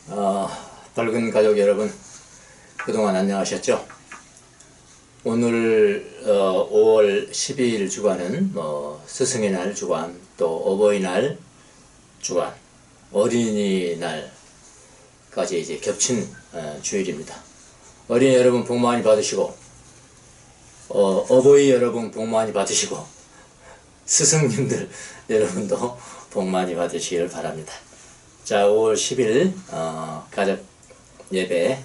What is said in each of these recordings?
밝은 가족 여러분, 그동안 안녕하셨죠? 오늘 5월 12일 주간은 스승의 날 주간, 또 어버이날 주간, 어린이날까지 이제 겹친 주일입니다. 어린이 여러분 복 많이 받으시고, 어버이 여러분 복 많이 받으시고, 스승님들 여러분도 복 많이 받으시길 바랍니다. 자, 5월 10일 가족 예배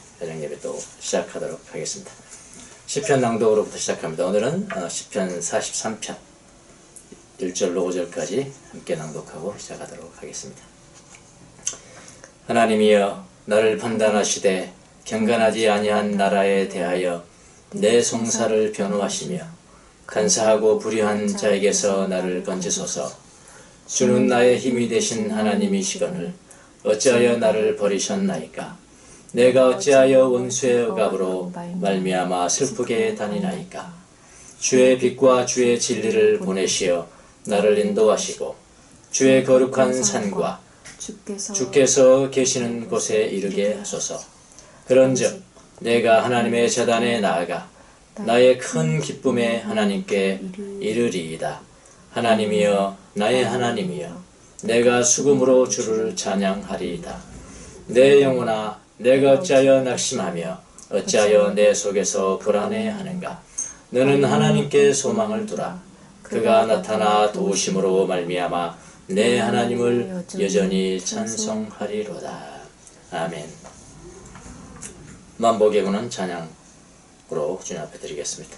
또 시작하도록 하겠습니다. 시편 낭독으로부터 시작합니다. 오늘은 시편 43편 1절로 5절까지 함께 낭독하고 시작하도록 하겠습니다. 하나님이여, 나를 판단하시되 경건하지 아니한 나라에 대하여 내 송사를 변호하시며 간사하고 불의한 자에게서 나를 건지소서. 주는 나의 힘이 되신 하나님이시거늘 어찌하여 나를 버리셨나이까? 내가 어찌하여 원수의 억압으로 말미암아 슬프게 다니나이까? 주의 빛과 주의 진리를 보내시어 나를 인도하시고 주의 거룩한 산과 주께서 계시는 곳에 이르게 하소서. 그런즉 내가 하나님의 제단에 나아가 나의 큰 기쁨에 하나님께 이르리이다. 하나님이여, 나의 하나님이여, 내가 수금으로 주를 찬양하리이다. 내 영혼아, 내가 어찌하여 낙심하며 어찌하여 내 속에서 불안해하는가? 너는 하나님께 소망을 두라. 그가 나타나 도우심으로 말미암아 내 하나님을 여전히 찬송하리로다. 아멘. 만복의 찬양으로 주님 앞에 드리겠습니다.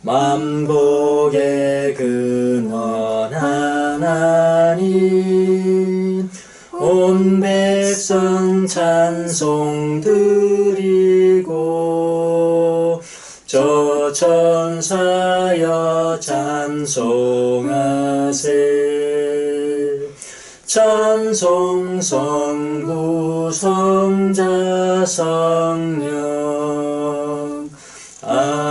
만복의 근원 하나님, 온 백성 찬송 드리고 저 천사여 찬송하세. 찬송 성부 성자 성령. 아멘.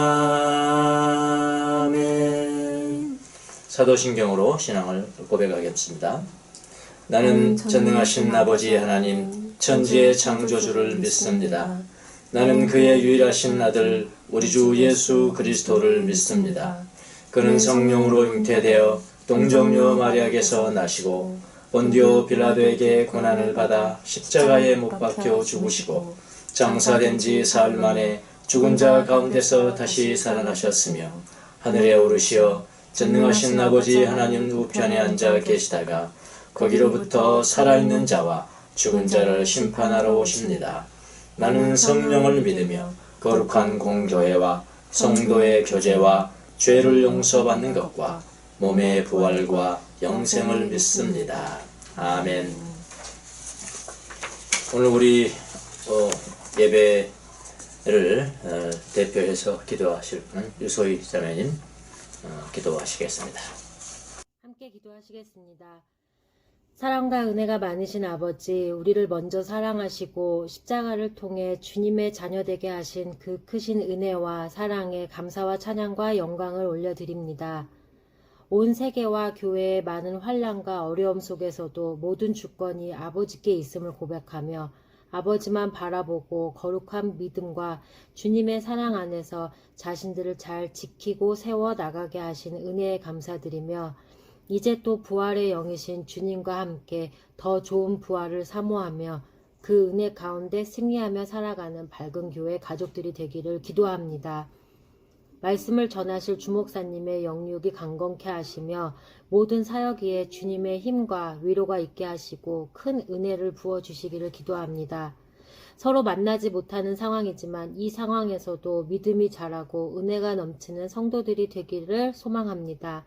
사도신경으로 신앙을 고백하겠습니다. 나는 전능하신 아버지 하나님, 천지의 창조주를 믿습니다. 나는 그의 유일하신 아들 우리 주 예수 그리스도를 믿습니다. 그는 성령으로 잉태되어 동정녀 마리아에게서 나시고 본디오 빌라도에게 고난을 받아 십자가에 못 박혀 죽으시고 장사된 지 사흘 만에 죽은 자 가운데서 다시 살아나셨으며 하늘에 오르시어 전능하신 아버지 하나님 우편에 앉아 계시다가 거기로부터 살아있는 자와 죽은 자를 심판하러 오십니다. 나는 성령을 믿으며 거룩한 공교회와 성도의 교제와 죄를 용서받는 것과 몸의 부활과 영생을 믿습니다. 아멘. 오늘 우리 예배를 대표해서 기도하실 분은 유소희 자매님 기도하시겠습니다. 함께 기도하시겠습니다. 사랑과 은혜가 많으신 아버지, 우리를 먼저 사랑하시고 십자가를 통해 주님의 자녀되게 하신 그 크신 은혜와 사랑에 감사와 찬양과 영광을 올려드립니다. 온 세계와 교회의 많은 환난과 어려움 속에서도 모든 주권이 아버지께 있음을 고백하며 아버지만 바라보고 거룩한 믿음과 주님의 사랑 안에서 자신들을 잘 지키고 세워 나가게 하신 은혜에 감사드리며 이제 또 부활의 영이신 주님과 함께 더 좋은 부활을 사모하며 그 은혜 가운데 승리하며 살아가는 밝은 교회 가족들이 되기를 기도합니다. 말씀을 전하실 주목사님의 영육이 강건케 하시며 모든 사역위에 주님의 힘과 위로가 있게 하시고 큰 은혜를 부어주시기를 기도합니다. 서로 만나지 못하는 상황이지만 이 상황에서도 믿음이 자라고 은혜가 넘치는 성도들이 되기를 소망합니다.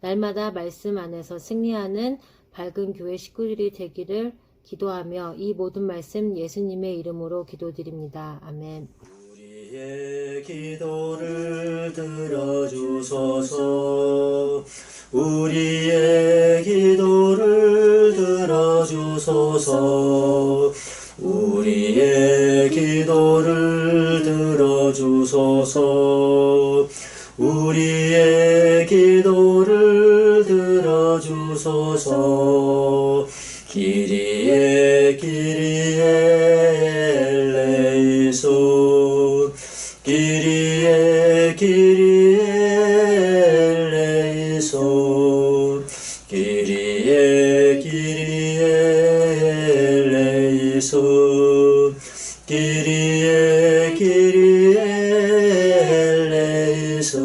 날마다 말씀 안에서 승리하는 밝은 교회 식구들이 되기를 기도하며 이 모든 말씀 예수님의 이름으로 기도드립니다. 아멘. 우리의 기도를 들어주소서. 우리의 기도를 들어주소서. 우리의 기도를 들어주소서. 우리의 기도를 들어주소서. 기리에 Kyrie eleison, Kyrie, Kyrie eleison, Kyrie, Kyrie eleison, Kyrie, Kyrie eleison.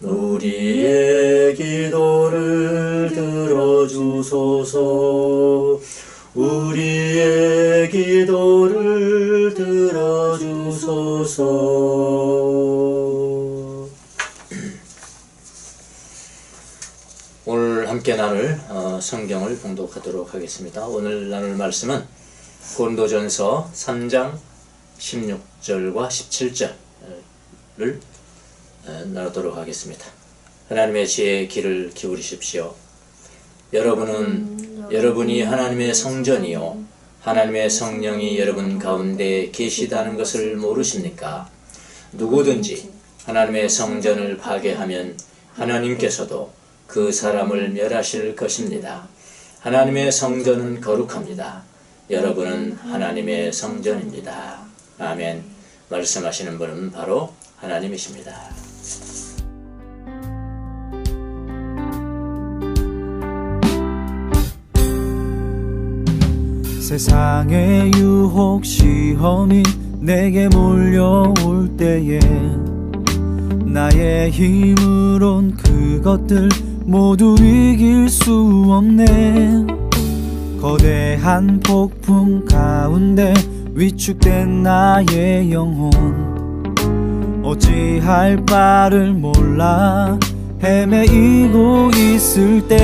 우리의 기도를 들어주소서. 우리의 기도를 들어주소서. 오늘 함께 나눌 성경을 봉독하도록 하겠습니다. 오늘 나눌 말씀은 고린도전서 3장 16절과 17절을 나누도록 하겠습니다. 하나님의 지혜의 귀를 기울이십시오. 여러분이 하나님의 성전이요 하나님의 성령이 여러분 가운데 계시다는 것을 모르십니까? 누구든지 하나님의 성전을 파괴하면 하나님께서도 그 사람을 멸하실 것입니다. 하나님의 성전은 거룩합니다. 여러분은 하나님의 성전입니다. 아멘. 말씀하시는 분은 바로 하나님이십니다. 세상의 유혹 시험이 내게 몰려올 때에 나의 힘으론 그것들 모두 이길 수 없네. 거대한 폭풍 가운데 위축된 나의 영혼 어찌할 바를 몰라 헤매이고 있을 때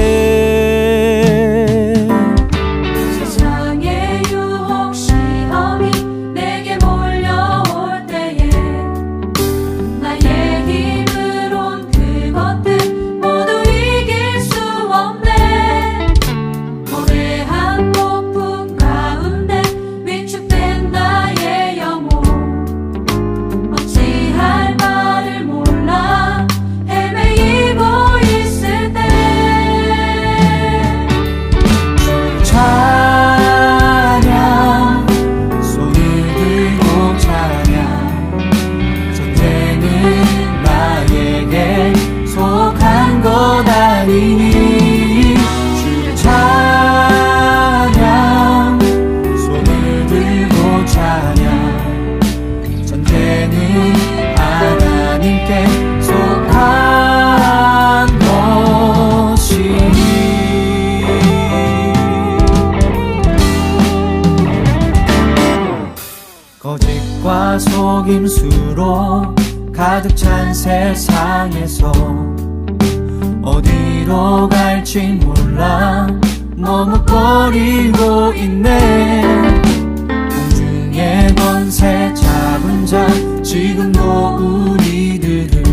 세상의 유혹 시험이 내게 몰려올 때에 나의 힘으론 그것들 모두 이길 수 없네. 거대한 폭풍 가운데 위축된 나의 영혼 어찌할 바를 몰라 헤매이고 있을 때 찬양 손을 들고 찬양 전쟁은 나에게 속한 것 아니니 주의 찬양 손을 들고 찬양 전쟁은 하나님께 속한 것이니 거짓과 속임수로 가득 찬 세상에서 어디로 갈지 몰라 머뭇거리고 있네. 공중의 권세 잡은 자 지금도 우리들을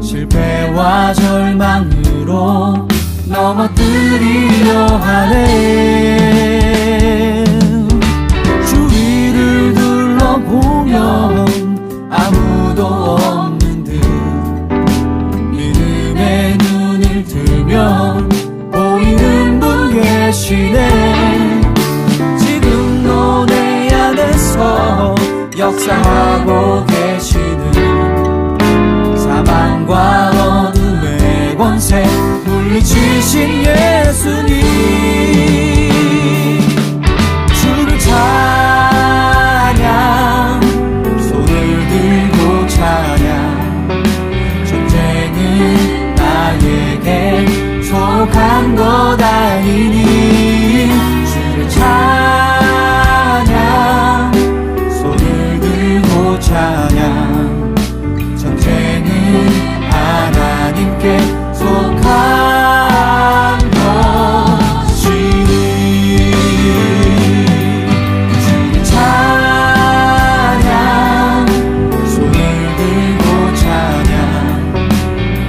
실패와 절망으로 넘어뜨리려 하네. 주위를 둘러보면 아무도 없는 듯 믿음의 눈을 들면 보이는 분 계시네. 지금도 내 안에서 역사하고 계시는 사망과 어둠의 권세 물리치신 예수님 주를 찬양 손을 들고 찬양 전쟁은 나에게 속한 것 아니니 주를 찬양 손을 들고 찬양 전쟁은 하나님께 속한 것이니 주의 찬양 손을 들고 찬양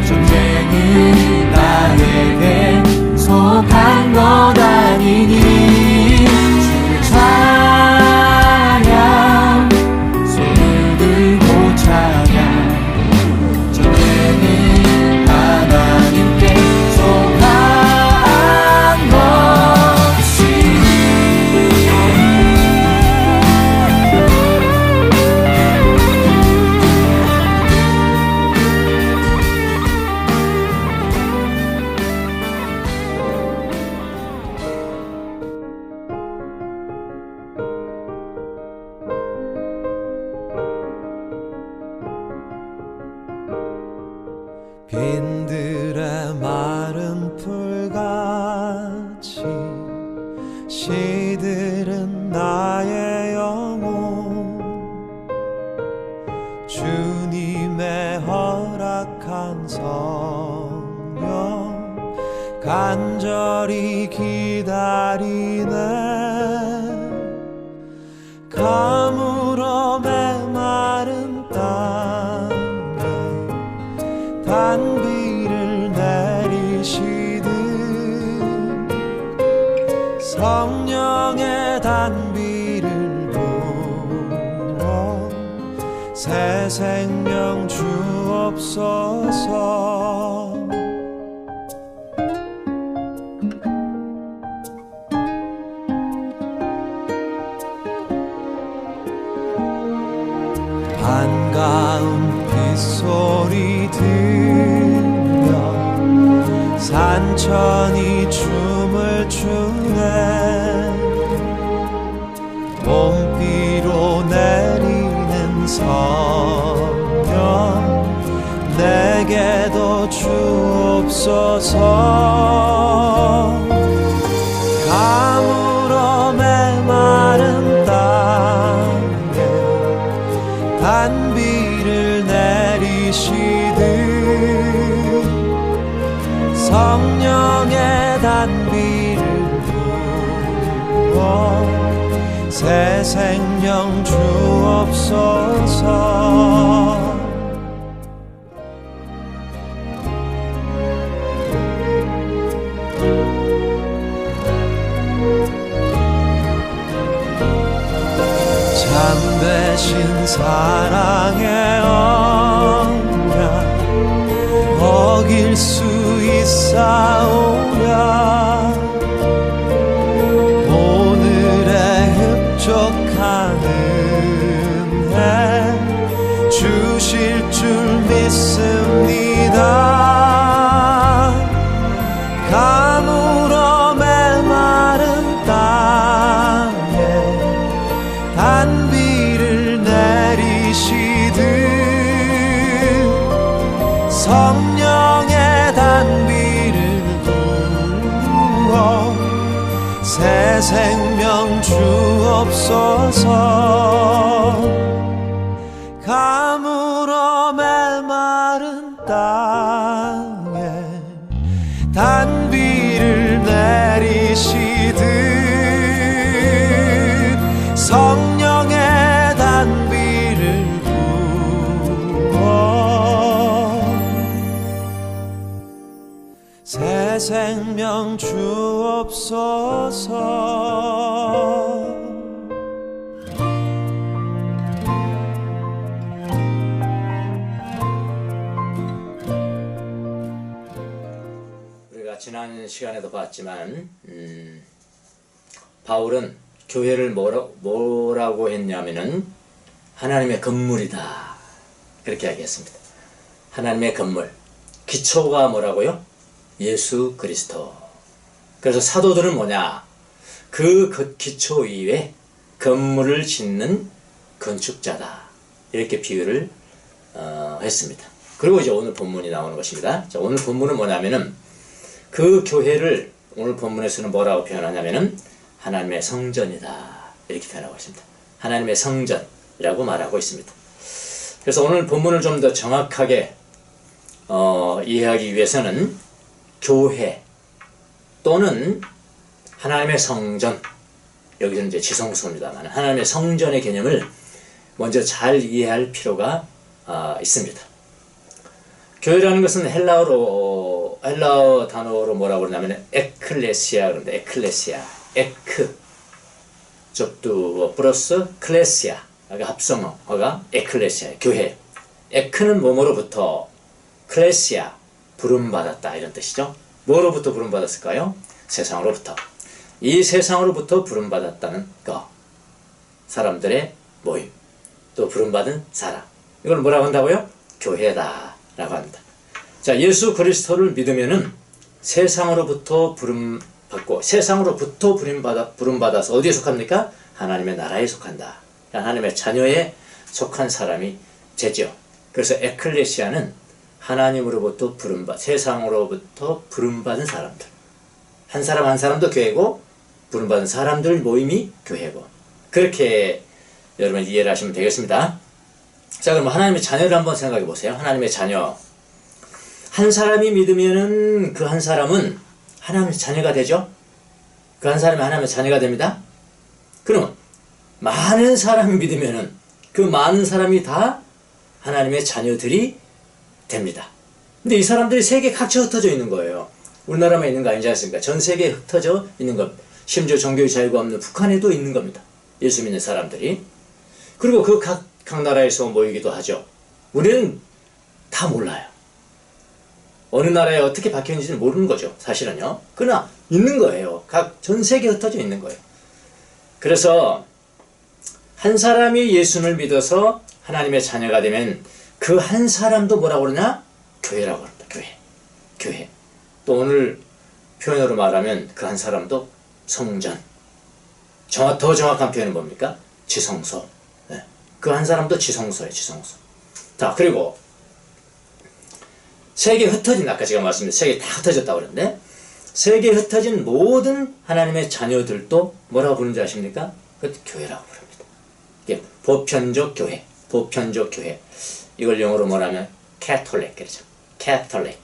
전쟁은 나에게 속한 것 아니니 주의 찬양 손을 들고 찬양 전쟁은 하나님께 속한 것이니 같이 시들은 나의 영혼 주님의 허락한 성령 간절히 기다리네 가물어 메마른 땅에 단비를 내리시듯 성령의 단비를 부어 새 생명 주옵소서 반가운 빗소리 들려 산천이 춤을 추네 봄비로 내리는 성령 내게도 주옵소서 가물어 메마른 땅에 단비를 내리시듯 성령의 단비를 부어 새 생명 주옵소서 참되신 사랑의 언약 어길 수 있사오랴 오늘의 흡족한 은혜 주실 줄 믿습니다 가물어 메마른 땅에 단비를 내리시듯 성령의 단비를 부어 새 생명 주옵소서 가물어 메마른 땅에 단비를 내리시듯 성령의 단비를 부어 새 생명 주옵소서 우리가 지난 시간에도 봤지만 바울은 교회를 뭐라고 했냐면은 하나님의 건물이다 그렇게 이야기했습니다. 하나님의 건물 기초가 뭐라고요? 예수 그리스도. 그래서 사도들은 뭐냐? 그 기초 위에 건물을 짓는 건축자다 이렇게 비유를 했습니다. 그리고 이제 오늘 본문이 나오는 것입니다. 자, 오늘 본문은 뭐냐면은 그 교회를 오늘 본문에서는 뭐라고 표현하냐면은 하나님의 성전이다 이렇게 표현하고 있습니다. 하나님의 성전이라고 말하고 있습니다. 그래서 오늘 본문을 좀 더 정확하게 이해하기 위해서는 교회 또는 하나님의 성전, 여기서는 이제 지성소입니다만 하나님의 성전의 개념을 먼저 잘 이해할 필요가 있습니다. 교회라는 것은 헬라어 단어로 뭐라고 그러냐면 에클레시아 그런데 에클레시아 에크 접두 플러스 클레시아 합성어가 에클레시아 교회. 에크는 뭐뭐로부터 클레시아 부름받았다 이런 뜻이죠. 뭐로부터 부름받았을까요? 세상으로부터. 이 세상으로부터 부름받았다는 것, 사람들의 모임, 또 부름받은 사람, 이걸 뭐라고 한다고요? 교회다 라고 합니다. 자, 예수 그리스도를 믿으면은 세상으로부터 부름받고 세상으로부터 부름받아서 어디에 속합니까? 하나님의 나라에 속한다. 하나님의 자녀에 속한 사람이 되죠. 그래서 에클레시아는 하나님으로부터 세상으로부터 부름받은 사람들, 한 사람 한 사람도 교회고 부름받은 사람들 모임이 교회고 그렇게 여러분 이해를 하시면 되겠습니다. 자, 그럼 하나님의 자녀를 한번 생각해 보세요. 하나님의 자녀. 한 사람이 믿으면은 그 한 사람은 하나님의 자녀가 되죠. 그 한 사람이 하나님의 자녀가 됩니다. 그러면 많은 사람이 믿으면은 그 많은 사람이 다 하나님의 자녀들이 됩니다. 근데 이 사람들이 세계 각처에 흩어져 있는 거예요. 우리나라만 있는 거 아니지 않습니까? 전 세계에 흩어져 있는 것. 심지어 종교의 자유가 없는 북한에도 있는 겁니다. 예수 믿는 사람들이. 그리고 그 각 나라에서 모이기도 하죠. 우리는 다 몰라요. 어느 나라에 어떻게 박혀있는지는 모르는 거죠. 사실은요. 그러나 있는 거예요. 전 세계에 흩어져 있는 거예요. 그래서 한 사람이 예수를 믿어서 하나님의 자녀가 되면 그 한 사람도 뭐라고 그러냐? 교회라고 합니다. 교회. 또 오늘 표현으로 말하면 그 한 사람도 성전. 더 정확한 표현은 뭡니까? 지성소. 네. 그 한 사람도 지성소예요. 지성소. 자, 그리고 세계에 흩어진, 아까 제가 말씀드린 세계에 다 흩어졌다고 그러는데 세계에 흩어진 모든 하나님의 자녀들도 뭐라고 부르는지 아십니까? 그것도 교회라고 부릅니다. 이게 보편적 교회. 보편적 교회. 이걸 영어로 뭐라면 캐톨릭 그러죠. 캐톨릭.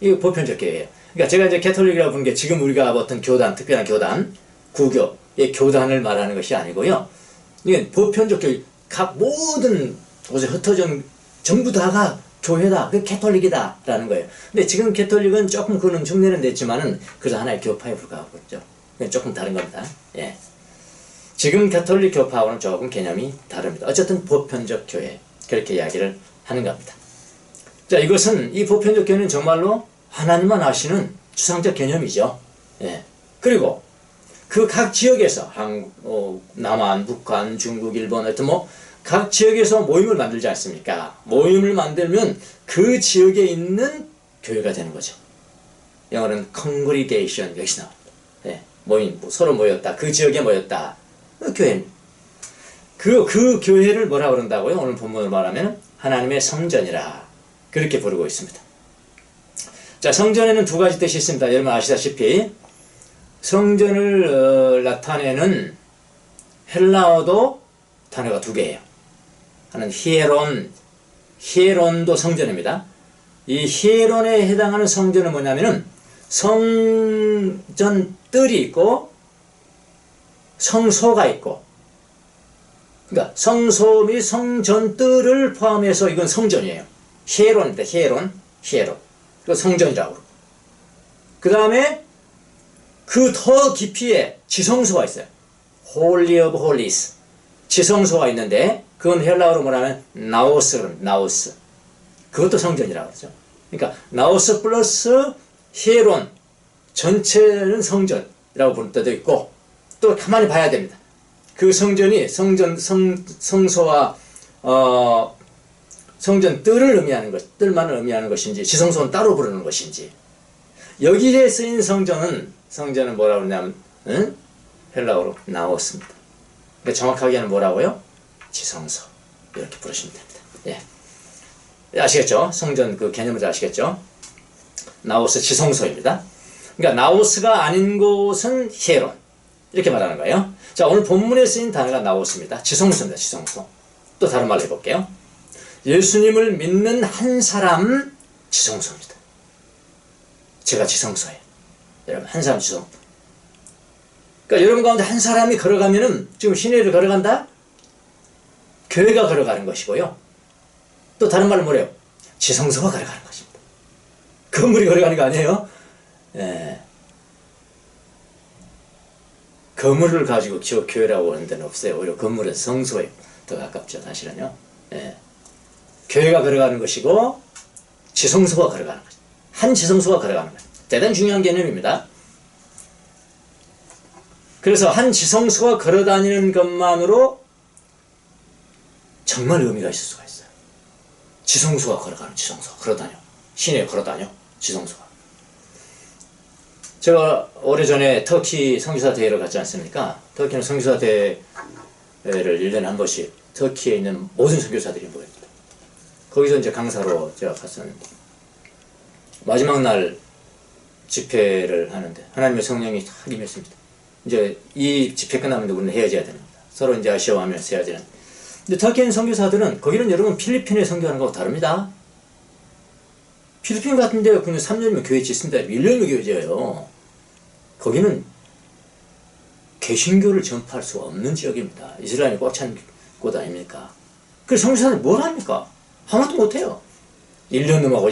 이거 보편적 교회예요. 그러니까 제가 이제 캐톨릭이라고 부르는 게 지금 우리가 어떤 교단, 특별한 교단, 구교의 교단을 말하는 것이 아니고요. 이게 보편적 교회. 각 모든 곳에 흩어진 전부 다가 교회다. 그 캐톨릭이다. 라는 거예요. 근데 지금 캐톨릭은 조금 그는 흉내는 냈지만은 그래서 하나의 교파에 불과하고 있죠. 조금 다른 겁니다. 예. 지금 캐톨릭 교파하고는 조금 개념이 다릅니다. 어쨌든 보편적 교회. 그렇게 이야기를 하는 겁니다. 자, 이것은 이 보편적 교회는 정말로 하나님만 아시는 추상적 개념이죠. 예. 그리고 그 각 지역에서 남한, 북한, 중국, 일본 하여튼 각 지역에서 모임을 만들지 않습니까? 모임을 만들면 그 지역에 있는 교회가 되는 거죠. 영어로는 congregation 여기서 나옵니다. 예. 모임, 서로 모였다. 그 지역에 모였다. 그 교회입니다. 그 교회를 뭐라고 그런다고요? 오늘 본문으로 말하면 하나님의 성전이라 그렇게 부르고 있습니다. 자, 성전에는 두 가지 뜻이 있습니다. 여러분 아시다시피 성전을 나타내는 헬라어도 단어가 두 개예요. 하나는 히에론도 성전입니다. 이 히에론에 해당하는 성전은 뭐냐면은 성전 뜰이 있고 성소가 있고, 그러니까 성소 및 성전 뜰을 포함해서 이건 성전이에요. 히에론입니다. 히에론. 그 성전이라고. 그 다음에 그 더 깊이에 지성소가 있어요. Holy of Holies. 지성소가 있는데 그건 헬라어로 뭐라면 나오스. 그것도 성전이라고 그러죠. 그러니까 나오스 플러스 히에론 전체는 성전이라고 부를 때도 있고, 또 가만히 봐야 됩니다. 그 성전이 성소와 성전 뜰을 의미하는 것, 뜰만을 의미하는 것인지 지성소는 따로 부르는 것인지, 여기에 쓰인 성전은 뭐라고 그러냐면 헬라어로 나오스입니다. 그러니까 정확하게는 뭐라고요? 지성소. 이렇게 부르시면 됩니다. 예. 아시겠죠? 성전 그 개념을 아시겠죠? 나오스 지성소입니다. 그러니까 나오스가 아닌 곳은 히에론. 이렇게 말하는 거예요. 자, 오늘 본문에 쓰인 단어가 나오스입니다. 지성소입니다. 지성소. 또 다른 말로 해볼게요. 예수님을 믿는 한 사람 지성소입니다. 제가 지성소예요. 여러분, 한 사람 지성소. 그러니까 여러분 가운데 한 사람이 걸어가면은 지금 시내를 걸어간다? 교회가 걸어가는 것이고요. 또 다른 말로 뭐래요? 지성소가 걸어가는 것입니다. 건물이 걸어가는 거 아니에요? 예. 건물을 가지고 교회라고 하는 데는 없어요. 오히려 건물은 성소에 더 가깝죠. 사실은요. 예. 교회가 걸어가는 것이고 지성소가 걸어가는 것입니다. 한 지성소가 걸어가는 거예요. 대단히 중요한 개념입니다. 그래서 한 지성소가 걸어다니는 것만으로 정말 의미가 있을 수가 있어요. 지성소가 걸어가는 지성소가 걸어다녀. 시내에 걸어다녀. 지성소가. 제가 오래전에 터키 선교사 대회를 갔지 않습니까? 터키는 선교사 대회를 1년에 한 번씩 터키에 있는 모든 선교사들이 모입니다. 거기서 이제 강사로 제가 갔었는데, 마지막 날 집회를 하는데 하나님의 성령이 탁 임했습니다. 이제 이 집회 끝나면 우리는 헤어져야 됩니다. 서로 이제 아쉬워하면서 헤어지는. 근데 터키인 선교사들은 거기는 여러분 필리핀에 선교하는 거하고 다릅니다. 필리핀 같은 데 그냥 3년이면 교회 짓습니다. 1년이면 교회 지어요. 거기는 개신교를 전파할 수 없는 지역입니다. 이스라엘이 꽉 찬 곳 아닙니까? 그래서 선교사들은 뭘 합니까? 아무것도 못해요. 1년 넘어가고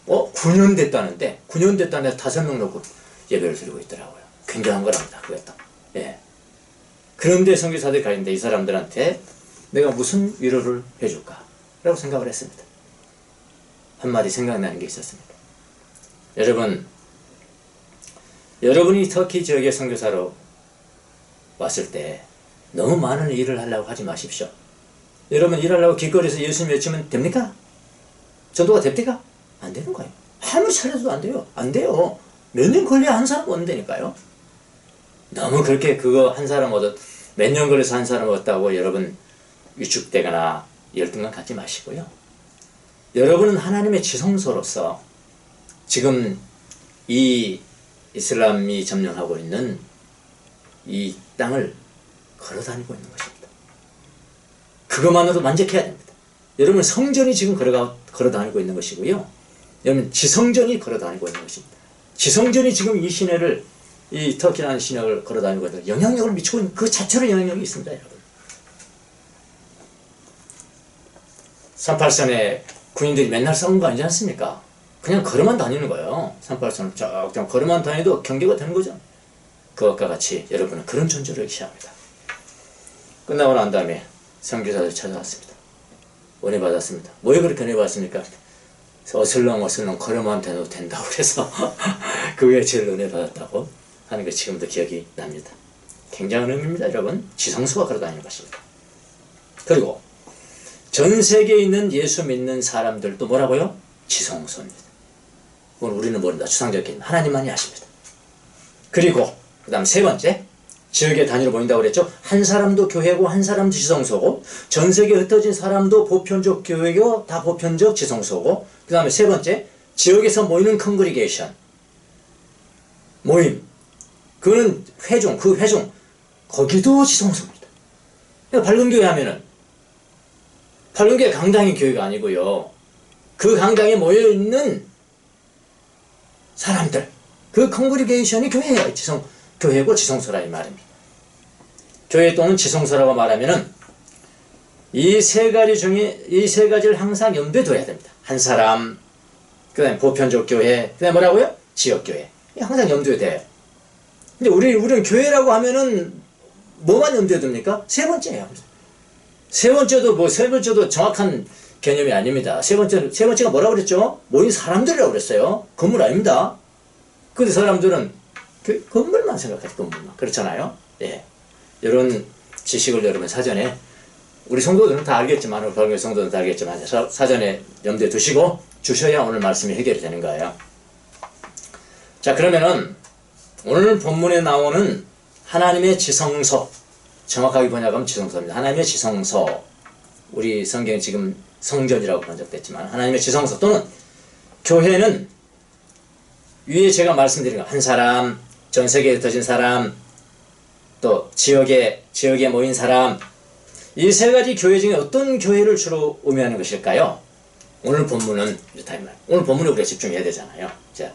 9년 됐다는데 9년 됐다는데 5명 놓고 예배를 드리고 있더라고요. 굉장한 거랍니다. 그것도. 예. 그런데 선교사들이 가는데 이 사람들한테 내가 무슨 위로를 해줄까? 라고 생각을 했습니다. 한마디 생각나는 게 있었습니다. 여러분이 터키 지역의 선교사로 왔을 때 너무 많은 일을 하려고 하지 마십시오. 여러분 일하려고 길거리에서 예수님 외치면 됩니까? 전도가 됩니까? 안 되는 거예요. 아무리 잘해도 안 돼요. 안 돼요. 몇 년 걸려야 한 사람 얻는 다니까요. 너무 그렇게 그거 한 사람 얻었, 몇 년 걸려서 한 사람 얻었다고 여러분 위축되거나 열등감 갖지 마시고요. 여러분은 하나님의 지성소로서 지금 이 이슬람이 점령하고 있는 이 땅을 걸어다니고 있는 것입니다. 그것만으로도 만족해야 됩니다. 여러분 성전이 지금 걸어다니고 있는 것이고요. 여러분 지성전이 걸어다니고 있는 것입니다. 지성전이 지금 이 시내를, 이 터키라는 시내를 걸어다니고 있는 영향력을 미치고 있는 그 자체로 영향력이 있습니다. 여러분 38선에 군인들이 맨날 싸운 거 아니지 않습니까? 그냥 걸어만 다니는 거예요. 38선을 쫙 걸어만 다니도 경계가 되는 거죠. 그것과 같이 여러분은 그런 존재로 역시합니다. 끝나고 난 다음에 선교사들 찾아왔습니다. 은혜 받았습니다. 왜 그렇게 은혜 받았습니까? 어슬렁어슬렁 걸어만 다녀도 된다고 그래서 그게 제일 은혜 받았다고 하는 게 지금도 기억이 납니다. 굉장한 의미입니다. 여러분 지성소가 걸어다니는 것입니다. 그리고 전 세계에 있는 예수 믿는 사람들도 뭐라고요? 지성소입니다. 그건 우리는 모른다. 추상적인 하나님만이 아십니다. 그리고 그 다음 세 번째, 지역의 단위로 보인다고 그랬죠. 한 사람도 교회고 한 사람도 지성소고 전 세계에 흩어진 사람도 보편적 교회고 다 보편적 지성소고 그 다음에 세 번째, 지역에서 모이는 컨그리게이션 모임, 그거는 회중, 그 회중 거기도 지성소입니다. 밝은 교회 하면은 밝은 교회 강당의 교회가 아니고요. 그 강당에 모여있는 사람들, 그 컨그리게이션이 교회예요. 교회고 지성소라 이 말입니다. 교회 또는 지성소라고 말하면은 이 세 가지 중에 이 세 가지를 항상 염두에 둬야 됩니다. 한 사람, 그 다음에 보편적 교회, 그 다음에 뭐라고요? 지역교회. 항상 염두에 돼요. 근데 우리는 교회라고 하면은 뭐만 염두에 둡니까? 세 번째예요. 세 번째도 정확한 개념이 아닙니다. 세 번째가 뭐라고 그랬죠? 모인 사람들이라고 그랬어요. 건물 아닙니다. 근데 사람들은 건물만 생각하지, 건물만. 그렇잖아요? 예. 이런 지식을 여러분 사전에, 우리 성도들은 다 알겠지만, 우리 발견 성도들은 다 알겠지만, 사전에 염두에 두시고 주셔야 오늘 말씀이 해결이 되는 거예요. 자, 그러면은, 오늘 본문에 나오는 하나님의 지성소, 정확하게 번역하면 지성소입니다. 하나님의 지성소. 우리 성경에 지금 성전이라고 번역됐지만, 하나님의 지성소 또는 교회는 위에 제가 말씀드린 거, 한 사람, 전 세계에 흩어진 사람, 또 지역에 모인 사람, 이 세 가지 교회 중에 어떤 교회를 주로 의미하는 것일까요? 오늘 본문은 이렇다 이 말. 오늘 본문에 우리가 집중해야 되잖아요. 자,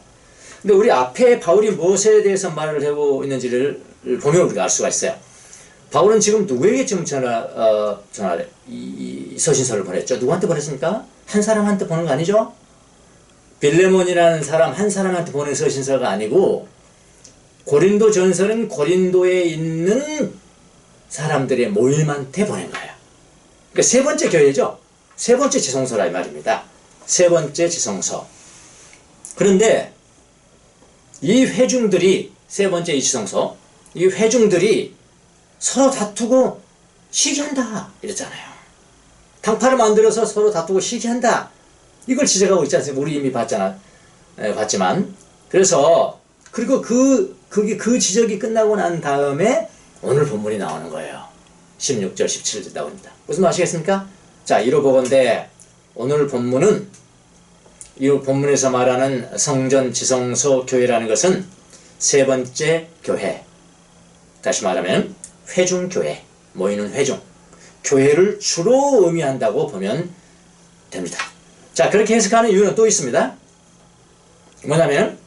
근데 우리 앞에 바울이 무엇에 대해서 말을 하고 있는지를 보면 우리가 알 수가 있어요. 바울은 지금 누구에게 지금 이 서신서를 보냈죠? 누구한테 보냈습니까? 한 사람한테 보낸 거 아니죠? 빌레몬이라는 사람 한 사람한테 보낸 서신서가 아니고 고린도 전서는 고린도에 있는 사람들의 모임한테 보낸 거예요. 그러니까 세 번째 교회죠. 세 번째 지성소라 이 말입니다. 세 번째 지성소. 그런데 이 회중들이, 세 번째 이 지성소, 이 회중들이 서로 다투고 시기한다 이랬잖아요. 당파를 만들어서 서로 다투고 시기한다. 이걸 지적하고 있지 않습니까? 우리 이미 봤지만. 그래서, 그리고 그 지적이 끝나고 난 다음에 오늘 본문이 나오는 거예요. 16절, 17절 나옵니다. 무슨 말 아시겠습니까? 자, 이로 보건대 오늘 본문은 이 본문에서 말하는 성전, 지성소, 교회라는 것은 세 번째 교회, 다시 말하면 회중교회, 모이는 회중, 교회를 주로 의미한다고 보면 됩니다. 자, 그렇게 해석하는 이유는 또 있습니다. 뭐냐면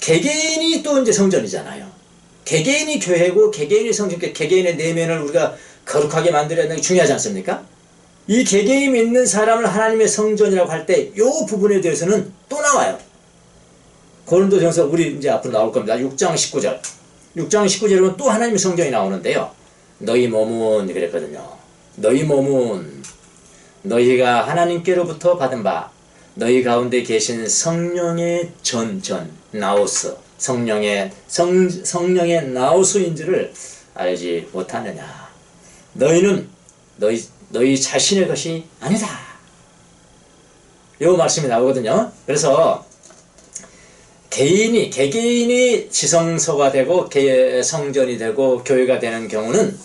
개개인이 또 이제 성전이잖아요. 개개인이 교회고 개개인이 성전, 개개인의 내면을 우리가 거룩하게 만들어야 하는 게 중요하지 않습니까? 이 개개인이 믿는 사람을 하나님의 성전이라고 할 때 이 부분에 대해서는 또 나와요. 고린도전서 우리 이제 앞으로 나올 겁니다. 6장 19절. 6장 19절에 보면 또 하나님의 성전이 나오는데요. 너희 몸은 그랬거든요. 너희 몸은 너희가 하나님께로부터 받은 바 너희 가운데 계신 성령의 나우스, 성령의 나우스인 줄을 알지 못하느냐. 너희는 너희 자신의 것이 아니다. 이 말씀이 나오거든요. 그래서 개개인이 지성소가 되고 성전이 되고 교회가 되는 경우는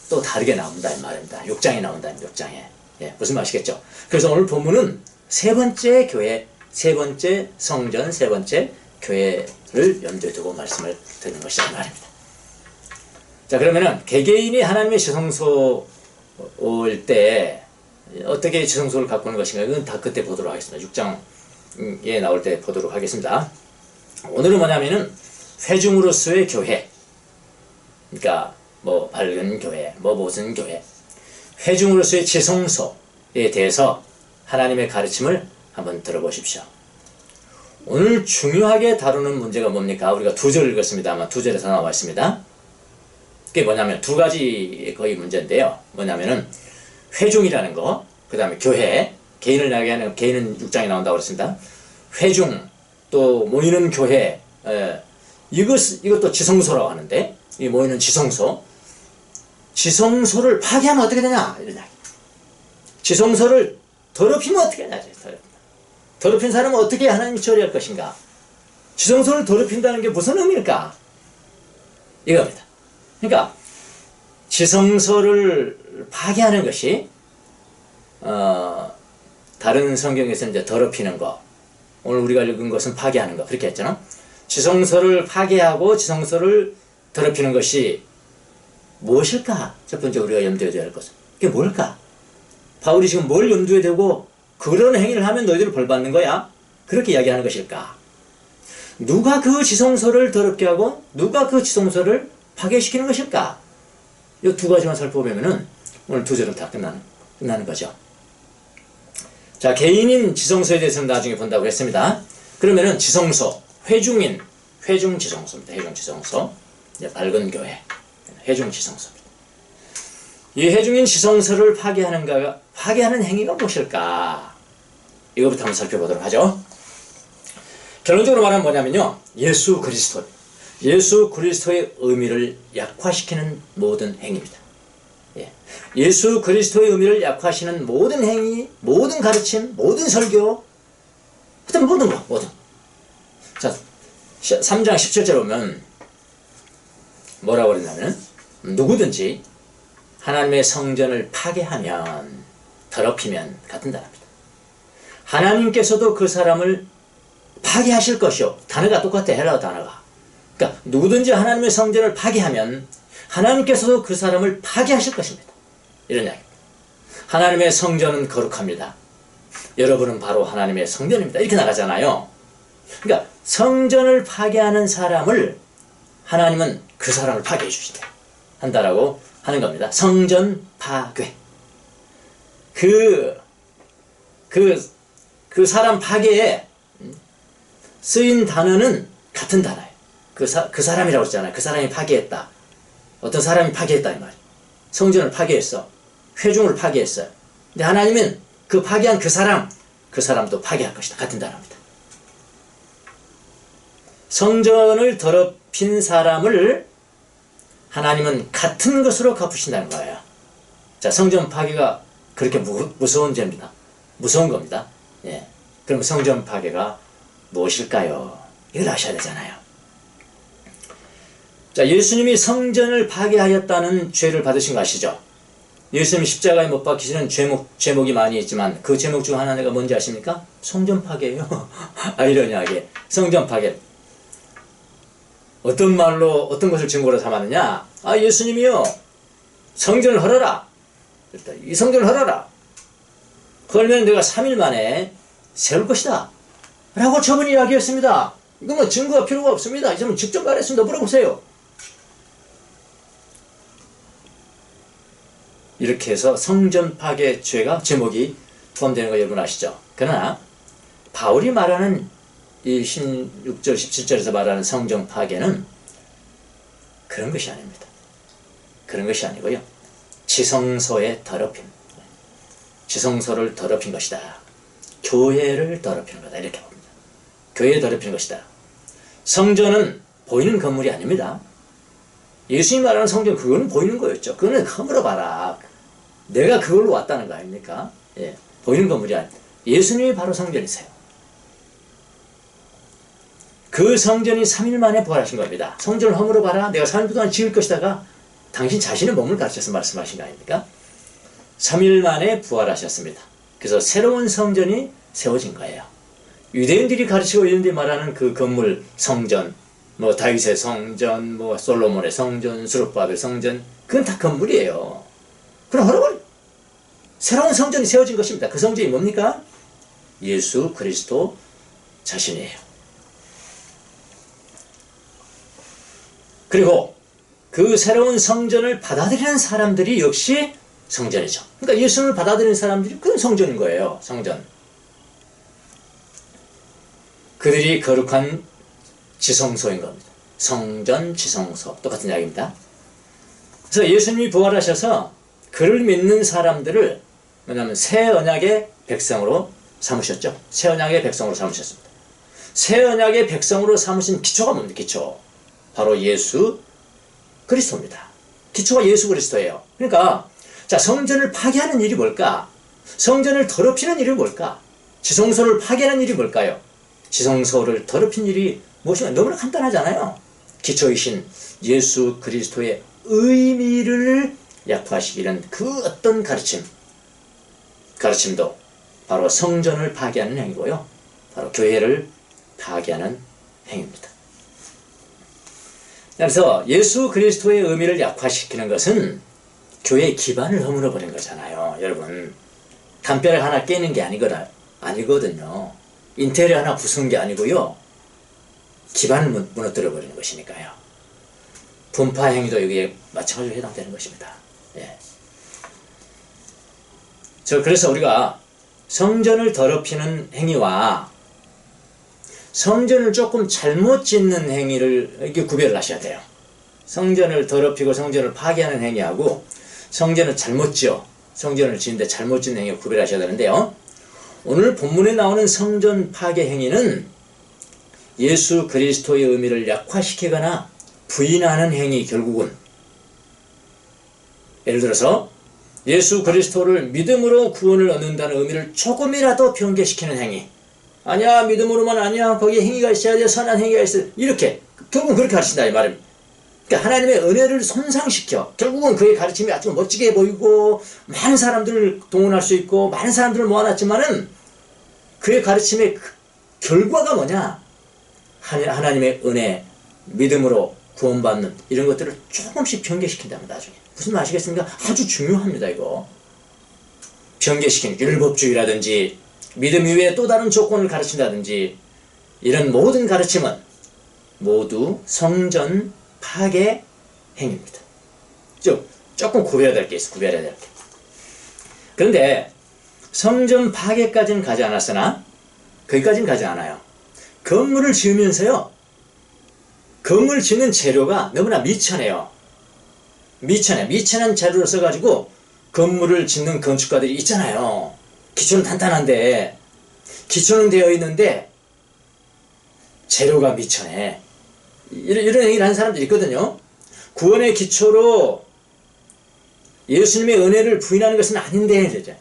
또 다르게 나온다 이 말입니다. 6장에 나온다. 6장에. 예, 무슨 말이겠죠? 그래서 오늘 본문은 세 번째 교회, 세 번째 성전, 세 번째 교회를 염두에 두고 말씀을 드리는 것이란 말입니다. 자, 그러면은 개개인이 하나님의 지성소일 때 어떻게 지성소를 가꾸는 것인가, 이건 다 그때 보도록 하겠습니다. 6장에 나올 때 보도록 하겠습니다. 오늘은 뭐냐면은 회중으로서의 교회, 그러니까 뭐 밝은 교회, 뭐 무슨 교회, 회중으로서의 지성소에 대해서 하나님의 가르침을 한번 들어보십시오. 오늘 중요하게 다루는 문제가 뭡니까? 우리가 두 절을 읽었습니다. 아마 두 절에서 나와 있습니다. 그게 뭐냐면 두 가지 거의 문제인데요. 뭐냐면은 회중이라는 거, 그 다음에 교회, 개인을 이야기하는 개인은 6장에 나온다고 그랬습니다. 회중, 또 모이는 교회, 이것도 지성소라고 하는데, 이 모이는 지성소를 파괴하면 어떻게 되냐, 이런 이야기. 지성소를 더럽히면 어떻게 되냐, 더럽힌 사람은 어떻게 하나님이 처리할 것인가. 지성소를 더럽힌다는 게 무슨 의미일까? 이겁니다. 그러니까 지성소를 파괴하는 것이 다른 성경에서 이제 더럽히는 거, 오늘 우리가 읽은 것은 파괴하는 거, 그렇게 했잖아. 지성소를 파괴하고 지성소를 더럽히는 것이 무엇일까? 첫 번째 우리가 염두에 둬야 할 것은 그게 뭘까? 바울이 지금 뭘 염두에 두고 그런 행위를 하면 너희들은 벌 받는 거야? 그렇게 이야기하는 것일까? 누가 그 지성소를 더럽게 하고 누가 그 지성소를 파괴시키는 것일까? 이 두 가지만 살펴보면은 오늘 두 절은 다 끝나는 거죠. 자, 개인인 지성소에 대해서는 나중에 본다고 했습니다. 그러면은 지성소, 회중 지성소입니다. 회중 지성소, 밝은 교회, 회중 지성소입니다. 이 회중인 지성소를 파괴하는 행위가 무엇일까? 이거부터 한번 살펴보도록 하죠. 결론적으로 말하면 뭐냐면요, 예수 그리스도의 의미를 약화시키는 모든 행위입니다. 예수 그리스도의 의미를 약화시키는 모든 행위, 모든 가르침, 모든 설교, 하여튼 모든. 자, 3장 17절 보면 뭐라고 그랬냐면, 누구든지 하나님의 성전을 파괴하면, 더럽히면 같은 단어입니다. 하나님께서도 그 사람을 파괴하실 것이요. 단어가 똑같아, 헬라어 단어가. 그러니까 누구든지 하나님의 성전을 파괴하면 하나님께서도 그 사람을 파괴하실 것입니다. 이런 이야기입니다. 하나님의 성전은 거룩합니다. 여러분은 바로 하나님의 성전입니다. 이렇게 나가잖아요. 그러니까 성전을 파괴하는 사람을 하나님은 그 사람을 파괴해 주신다 한다라고 하는 겁니다. 성전 파괴. 그 사람 파괴에 쓰인 단어는 같은 단어예요. 그 사람이라고 했잖아요. 그 사람이 파괴했다. 어떤 사람이 파괴했다 이 말이에요. 성전을 파괴했어. 회중을 파괴했어요. 근데 하나님은 그 파괴한 그 사람도 파괴할 것이다. 같은 단어입니다. 성전을 더럽힌 사람을 하나님은 같은 것으로 갚으신다는 거예요. 자, 성전 파괴가 그렇게 무서운 죄입니다. 무서운 겁니다. 예. 그럼 성전 파괴가 무엇일까요? 이걸 아셔야 되잖아요. 자, 예수님이 성전을 파괴하였다는 죄를 받으신 거 아시죠? 예수님 십자가에 못 박히시는 제목이 많이 있지만 그 제목 중 하나가 뭔지 아십니까? 성전 파괴예요. 아이러니하게 성전 파괴. 어떤 말로 어떤 것을 증거로 삼았느냐? 아, 예수님이요, 성전을 헐어라. 일단 이 성전을 헐어라. 그러면 내가 3일 만에 세울 것이다 라고 저분이 이야기했습니다. 이거 뭐 증거가 필요가 없습니다. 이 점은 직접 말했습니다. 물어보세요. 이렇게 해서 성전 파괴 죄가 제목이 포함되는 거 여러분 아시죠? 그러나 바울이 말하는 이 16절 17절에서 말하는 성전 파괴는 그런 것이 아닙니다. 그런 것이 아니고요, 지성소의 더럽힘, 지성소를 더럽힌 것이다. 교회를 더럽히는 거다, 이렇게 봅니다. 교회를 더럽히는 것이다. 성전은 보이는 건물이 아닙니다. 예수님이 말하는 성전, 그거는 보이는 거였죠. 그거는 허물어 봐라, 내가 그걸로 왔다는 거 아닙니까? 예, 보이는 건물이 아니에요. 예수님이 바로 성전이세요. 그 성전이 3일 만에 부활하신 겁니다. 성전을 허물어 봐라, 내가 3일 동안 지을 것이다가 당신 자신의 몸을 가르쳐서 말씀하신 거 아닙니까? 3일 만에 부활하셨습니다. 그래서 새로운 성전이 세워진 거예요. 유대인들이 가르치고 이런 데 말하는 그 건물, 성전, 뭐 다윗의 성전, 뭐 솔로몬의 성전, 스룹바벨 성전, 그건 다 건물이에요. 그럼 헐어버려. 새로운 성전이 세워진 것입니다. 그 성전이 뭡니까? 예수 그리스도 자신이에요. 그리고 그 새로운 성전을 받아들이는 사람들이 역시 성전이죠. 그러니까 예수를 받아들이는 사람들이 그건 성전인 거예요. 성전. 그들이 거룩한 지성소인 겁니다. 성전, 지성소, 똑같은 이야기입니다. 그래서 예수님이 부활하셔서 그를 믿는 사람들을 뭐냐면 새 언약의 백성으로 삼으셨죠. 새 언약의 백성으로 삼으셨습니다. 새 언약의 백성으로 삼으신 기초가 뭡니까? 기초. 바로 예수 그리스도입니다. 기초가 예수 그리스도예요. 그러니까 자, 성전을 파괴하는 일이 뭘까? 성전을 더럽히는 일이 뭘까? 지성소를 파괴하는 일이 뭘까요? 지성소를 더럽힌 일이 무엇인가? 너무나 간단하잖아요. 기초이신 예수 그리스도의 의미를 약화시키는 그 어떤 가르침도 바로 성전을 파괴하는 행위고요, 바로 교회를 파괴하는 행위입니다. 그래서 예수 그리스도의 의미를 약화시키는 것은 교회의 기반을 허물어버린 거잖아요. 여러분, 담벼락 하나 깨는 게 아니거든요. 인테리어 하나 부수는 게 아니고요, 기반을 무너뜨려버리는 것이니까요. 분파 행위도 여기에 마찬가지로 해당되는 것입니다. 예. 그래서 우리가 성전을 더럽히는 행위와 성전을 조금 잘못 짓는 행위를 이렇게 구별을 하셔야 돼요. 성전을 더럽히고 성전을 파괴하는 행위하고 성전을 잘못 지어, 성전을 지는데 잘못 짓는 행위를 구별하셔야 되는데요. 오늘 본문에 나오는 성전 파괴 행위는 예수 그리스도의 의미를 약화시키거나 부인하는 행위, 결국은 예를 들어서 예수 그리스도를 믿음으로 구원을 얻는다는 의미를 조금이라도 변개시키는 행위. 아니야, 믿음으로만 아니야, 거기에 행위가 있어야 돼, 선한 행위가 있어야 돼, 이렇게 결국은 그렇게 가르친다 이 말입니다. 그러니까 하나님의 은혜를 손상시켜 결국은 그의 가르침이 아주 멋지게 보이고 많은 사람들을 동원할 수 있고 많은 사람들을 모아놨지만은 그의 가르침의 결과가 뭐냐? 하나님의 은혜, 믿음으로 구원받는 이런 것들을 조금씩 변개시킨다면 나중에 무슨 말 아시겠습니까? 아주 중요합니다. 이거 변개시키는 율법주의라든지 믿음 이외에 또 다른 조건을 가르친다든지 이런 모든 가르침은 모두 성전 파괴 행위입니다. 조금 구별해야 될 게 있어. 구별해야 될 게. 그런데 성전 파괴까지는 가지 않았으나 거기까지는 가지 않아요. 건물을 지으면서요, 건물 짓는 재료가 너무나 미천해요. 미천한 재료를 써가지고 건물을 짓는 건축가들이 있잖아요. 기초는 단단한데, 기초는 되어 있는데 재료가 미천해. 이런 얘기를 하는 사람들이 있거든요. 구원의 기초로 예수님의 은혜를 부인하는 것은 아닌데,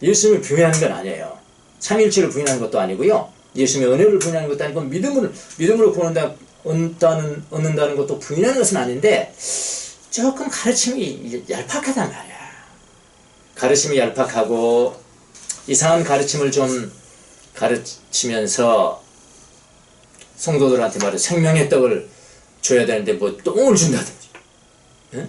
예수님을 부인하는 건 아니에요. 삼일체를 부인하는 것도 아니고요, 예수님의 은혜를 부인하는 것도 아니고 믿음으로 얻는다는 것도 부인하는 것은 아닌데 조금 가르침이 얄팍하단 말이야. 가르침이 얄팍하고 이상한 가르침을 좀 가르치면서 성도들한테 말해 생명의 떡을 줘야 되는데 뭐 똥을 준다든지, 예?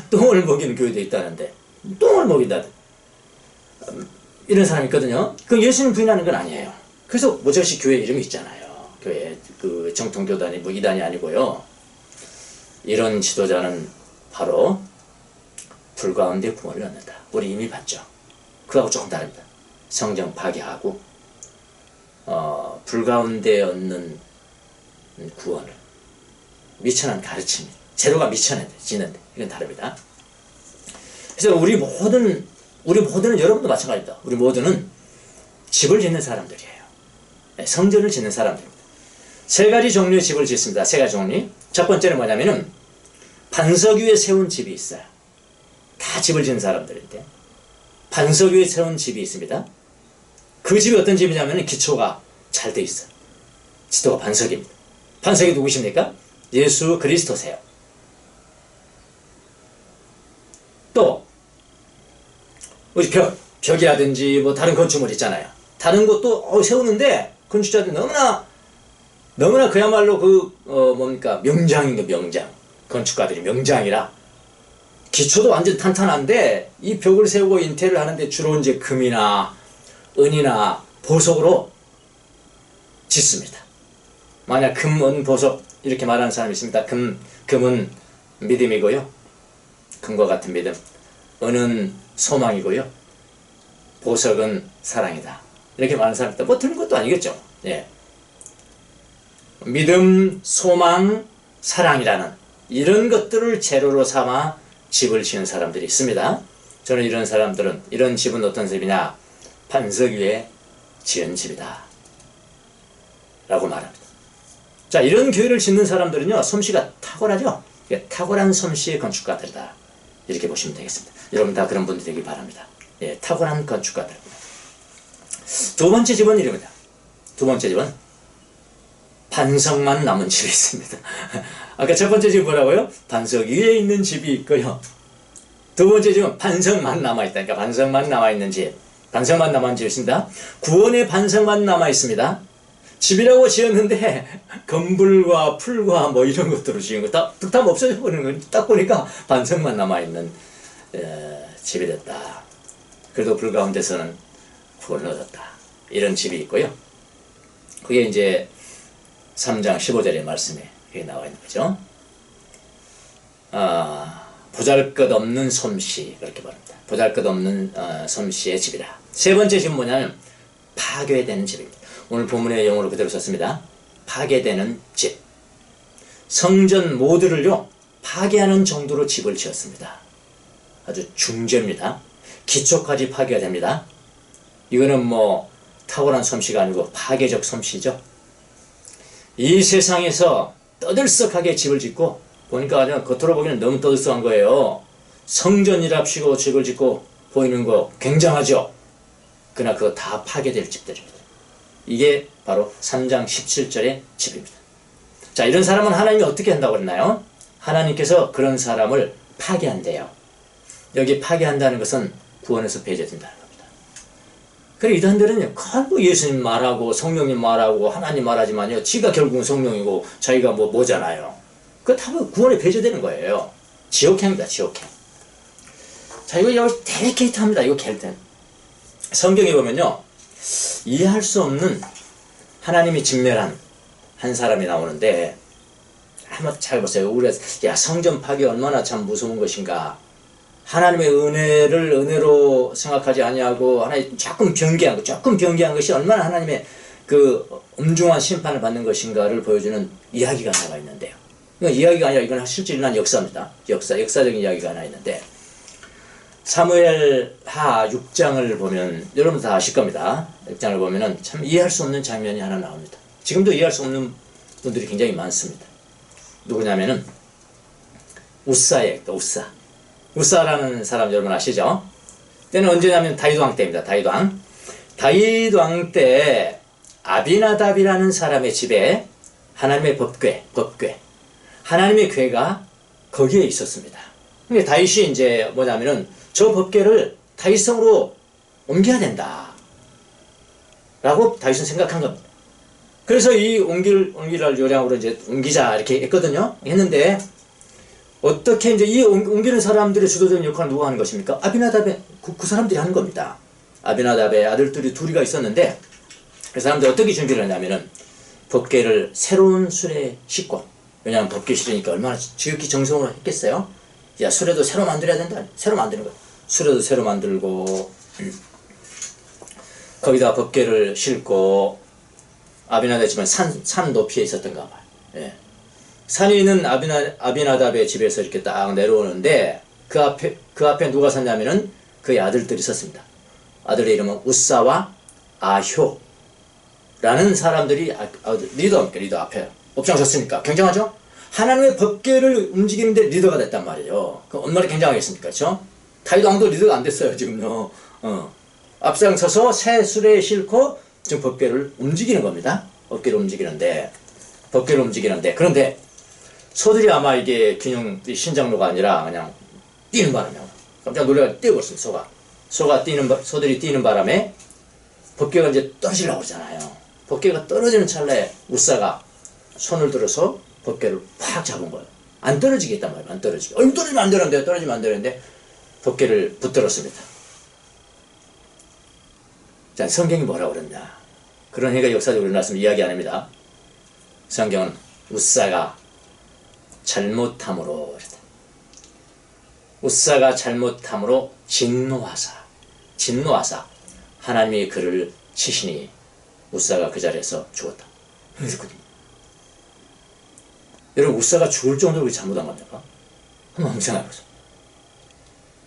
똥을 먹이는 교회도 있다는데 똥을 먹인다든지 이런 사람이 있거든요. 그 예수님 부인하는 건 아니에요. 그래서 모저씨 교회 이름이 있잖아요. 교회 그 정통교단이 뭐 이단이 아니고요. 이런 지도자는 바로 불 가운데 구원을 얻는다. 우리 이미 봤죠. 그거하고 조금 다릅니다. 성경 파괴하고 불 가운데 얻는 구원을 미천한 가르침, 제도가 미천해지는데 이건 다릅니다. 그래서 우리 모두는 여러분도 마찬가지입니다. 우리 모두는 집을 짓는 사람들이에요. 성전을 짓는 사람들입니다. 세 가지 종류의 집을 짓습니다. 세 가지 종류. 첫 번째는 뭐냐면은 반석 위에 세운 집이 있어요. 다 집을 짓는 사람들인데 반석 위에 세운 집이 있습니다. 그 집이 어떤 집이냐면 기초가 잘 돼 있어요. 지도가 반석입니다. 반석이 누구십니까? 예수 그리스도세요. 또 우리 벽이라든지 뭐 다른 건축물 있잖아요. 다른 것도 세우는데 건축자들 너무나 그야말로 뭡니까 명장인가 명장. 건축가들이 명장이라 기초도 완전 탄탄한데 이 벽을 세우고 인테리어를 하는데 주로 이제 금이나 은이나 보석으로 짓습니다. 만약 금, 은, 보석 이렇게 말하는 사람이 있습니다. 금은 믿음이고요. 금과 같은 믿음. 은은 소망이고요. 보석은 사랑이다. 이렇게 말하는 사람이 있다. 뭐 틀린 것도 아니겠죠. 예. 믿음, 소망, 사랑이라는 이런 것들을 재료로 삼아 집을 지은 사람들이 있습니다. 저는 이런 집은 어떤 집이냐? 반석 위에 지은 집이다 라고 말합니다. 자, 이런 교회를 짓는 사람들은요 솜씨가 탁월하죠. 탁월한 솜씨의 건축가들이다 이렇게 보시면 되겠습니다. 여러분 다 그런 분들이 되길 바랍니다. 예, 탁월한 건축가들. 두 번째 집은 이릅니다. 두 번째 집은 반석만 남은 집이 있습니다. 아까 첫 번째 집이 뭐라고요? 반석 위에 있는 집이 있고요. 두 번째 집은 반석만 남아있다니까 반석만 남아있는 집. 반석만 남아있는 집이 있습니다. 구원의 반석만 남아있습니다. 집이라고 지었는데 건불과 풀과 뭐 이런 것들로 지은 거 다 없어져 버리는 거 딱 보니까 반석만 남아있는 집이 됐다. 그래도 불 가운데서는 구원을 얻었다. 이런 집이 있고요. 그게 이제 3장 15절의 말씀에 그게 나와 있는 거죠. 보잘것없는 솜씨 그렇게 말합니다. 보잘것없는 솜씨의 집이라. 세 번째 집은 뭐냐면 파괴되는 집입니다. 오늘 본문의 영어로 그대로 썼습니다. 파괴되는 집. 성전 모두를요 파괴하는 정도로 집을 지었습니다. 아주 중죄입니다. 기초까지 파괴가 됩니다. 이거는 뭐 탁월한 솜씨가 아니고 파괴적 솜씨죠. 이 세상에서 떠들썩하게 집을 짓고 보니까 그냥 겉으로 보기에는 너무 떠들썩한 거예요. 성전이랍시고 집을 짓고 보이는 거 굉장하죠. 그러나 그거 다 파괴될 집들입니다. 이게 바로 3장 17절의 집입니다. 자, 이런 사람은 하나님이 어떻게 한다고 그랬나요? 하나님께서 그런 사람을 파괴한대요. 여기 파괴한다는 것은 구원에서 배제된다는 겁니다. 그래 이단들은요 뭐 예수님 말하고 성령님 말하고 하나님 말하지만요 지가 결국은 성령이고 자기가 뭐잖아요. 그거 다 구원에 배제되는 거예요. 지옥행입니다. 지옥행. 자, 이거 데리케이트합니다. 이거 갤ten. 성경에 보면요 이해할 수 없는 하나님이 진멸한 한 사람이 나오는데 한번 잘 보세요. 우리가 성전 파괴 얼마나 참 무서운 것인가. 하나님의 은혜를 은혜로 생각하지 아니하고 하나님 조금 변개한 것이 얼마나 하나님의 그 엄중한 심판을 받는 것인가를 보여주는 이야기가 나와 있는데요. 이건 이야기가 아니라 이건 실제 일어난 역사입니다. 역사적인 이야기가 하나 있는데 사무엘하 6장을 보면 여러분 다 아실 겁니다. 6장을 보면은 참 이해할 수 없는 장면이 하나 나옵니다. 지금도 이해할 수 없는 분들이 굉장히 많습니다. 누구냐면은 우사의 우사라는 사람 여러분 아시죠? 때는 언제냐면 다윗 왕 때입니다. 다윗 왕 때 아비나답이라는 사람의 집에 하나님의 법궤 하나님의 궤가 거기에 있었습니다. 근데 다윗이 이제 뭐냐면은 저 법궤를 다윗성으로 옮겨야 된다 라고 다윗은 생각한 겁니다. 그래서 이 옮기를 요량으로 이제 옮기자 이렇게 했거든요. 했는데 어떻게 이제 이 옮기는 사람들의 주도적인 역할을 누가 하는 것입니까? 아비나답의 그 사람들이 하는 겁니다. 아비나답의 아들들이 둘이가 있었는데 그 사람들이 어떻게 준비를 하냐면은 법궤를 새로운 수레에 싣고, 왜냐하면 법궤 실으니까 얼마나 지극히 정성으로 했겠어요. 야, 수레도 새로 만들어야 된다. 새로 만드는 거야. 수레도 새로 만들고 거기다 법궤를 싣고, 아비나답의 집은 산 높이에 있었던가 봐요. 예. 산에 있는 아비나답의 집에서 이렇게 딱 내려오는데 그 앞에 누가 섰냐면은 그의 아들들이 섰습니다. 아들의 이름은 우사와 아효라는 사람들이 리더입니까? 리더 앞에 업장 섰으니까 굉장하죠? 하나님의 법궤를 움직이는데 리더가 됐단 말이에요. 그럼 얼마나 굉장하겠습니까? 그렇죠? 다윗 왕도 리더가 안 됐어요, 지금요. 앞장서서 새 수레에 싣고 지금 법궤를 움직이는 겁니다. 법궤를 움직이는데 그런데 소들이 아마 이게 균형 신장로가 아니라 그냥 뛰는 바람에 깜짝 놀래가 뛰어버렸습니다. 소들이 뛰는 바람에 법궤가 이제 떨어지려고 그러잖아요. 법궤가 떨어지는 찰나에 우사가 손을 들어서 법궤를 팍 잡은 거예요. 안 떨어지게 했단 말이에요. 안 떨어지게. 떨어지면 안 되는데 법궤를 붙들었습니다. 자, 성경이 뭐라고 그랬냐. 그런 해가 역사적으로 일어났으면 이야기 안 합니다. 성경은 우사가 잘못함으로 그랬다. 우사가 잘못함으로 진노하사 하나님이 그를 치시니 우사가 그 자리에서 죽었다. 그랬거든요. 여러분, 우사가 죽을 정도로 잘못한 겁니까? 한번 생각해보세요.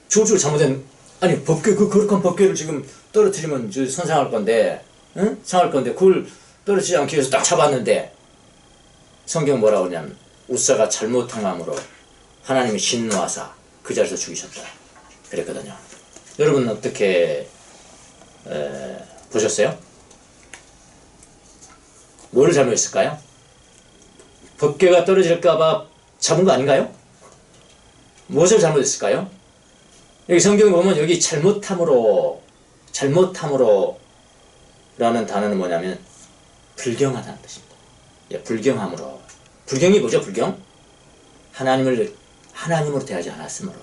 죽을 정도로 잘못된, 아니 법궤, 그 거룩한 법궤를 지금 떨어뜨리면 손상할 건데, 응? 상할 건데 그걸 떨어지지 않기 위해서 딱 잡았는데, 성경 뭐라고 하냐면 우사가 잘못함으로 하나님이 진노하사 그 자리에서 죽이셨다 그랬거든요. 여러분 어떻게 보셨어요? 뭐를 잘못했을까요? 법궤가 떨어질까봐 잡은 거 아닌가요? 무엇을 잘못했을까요? 여기 성경에 보면 여기 잘못함으로 라는 단어는 뭐냐면 불경하다는 뜻입니다. 예, 불경함으로. 불경이 뭐죠? 불경? 하나님으로 대하지 않았으므로.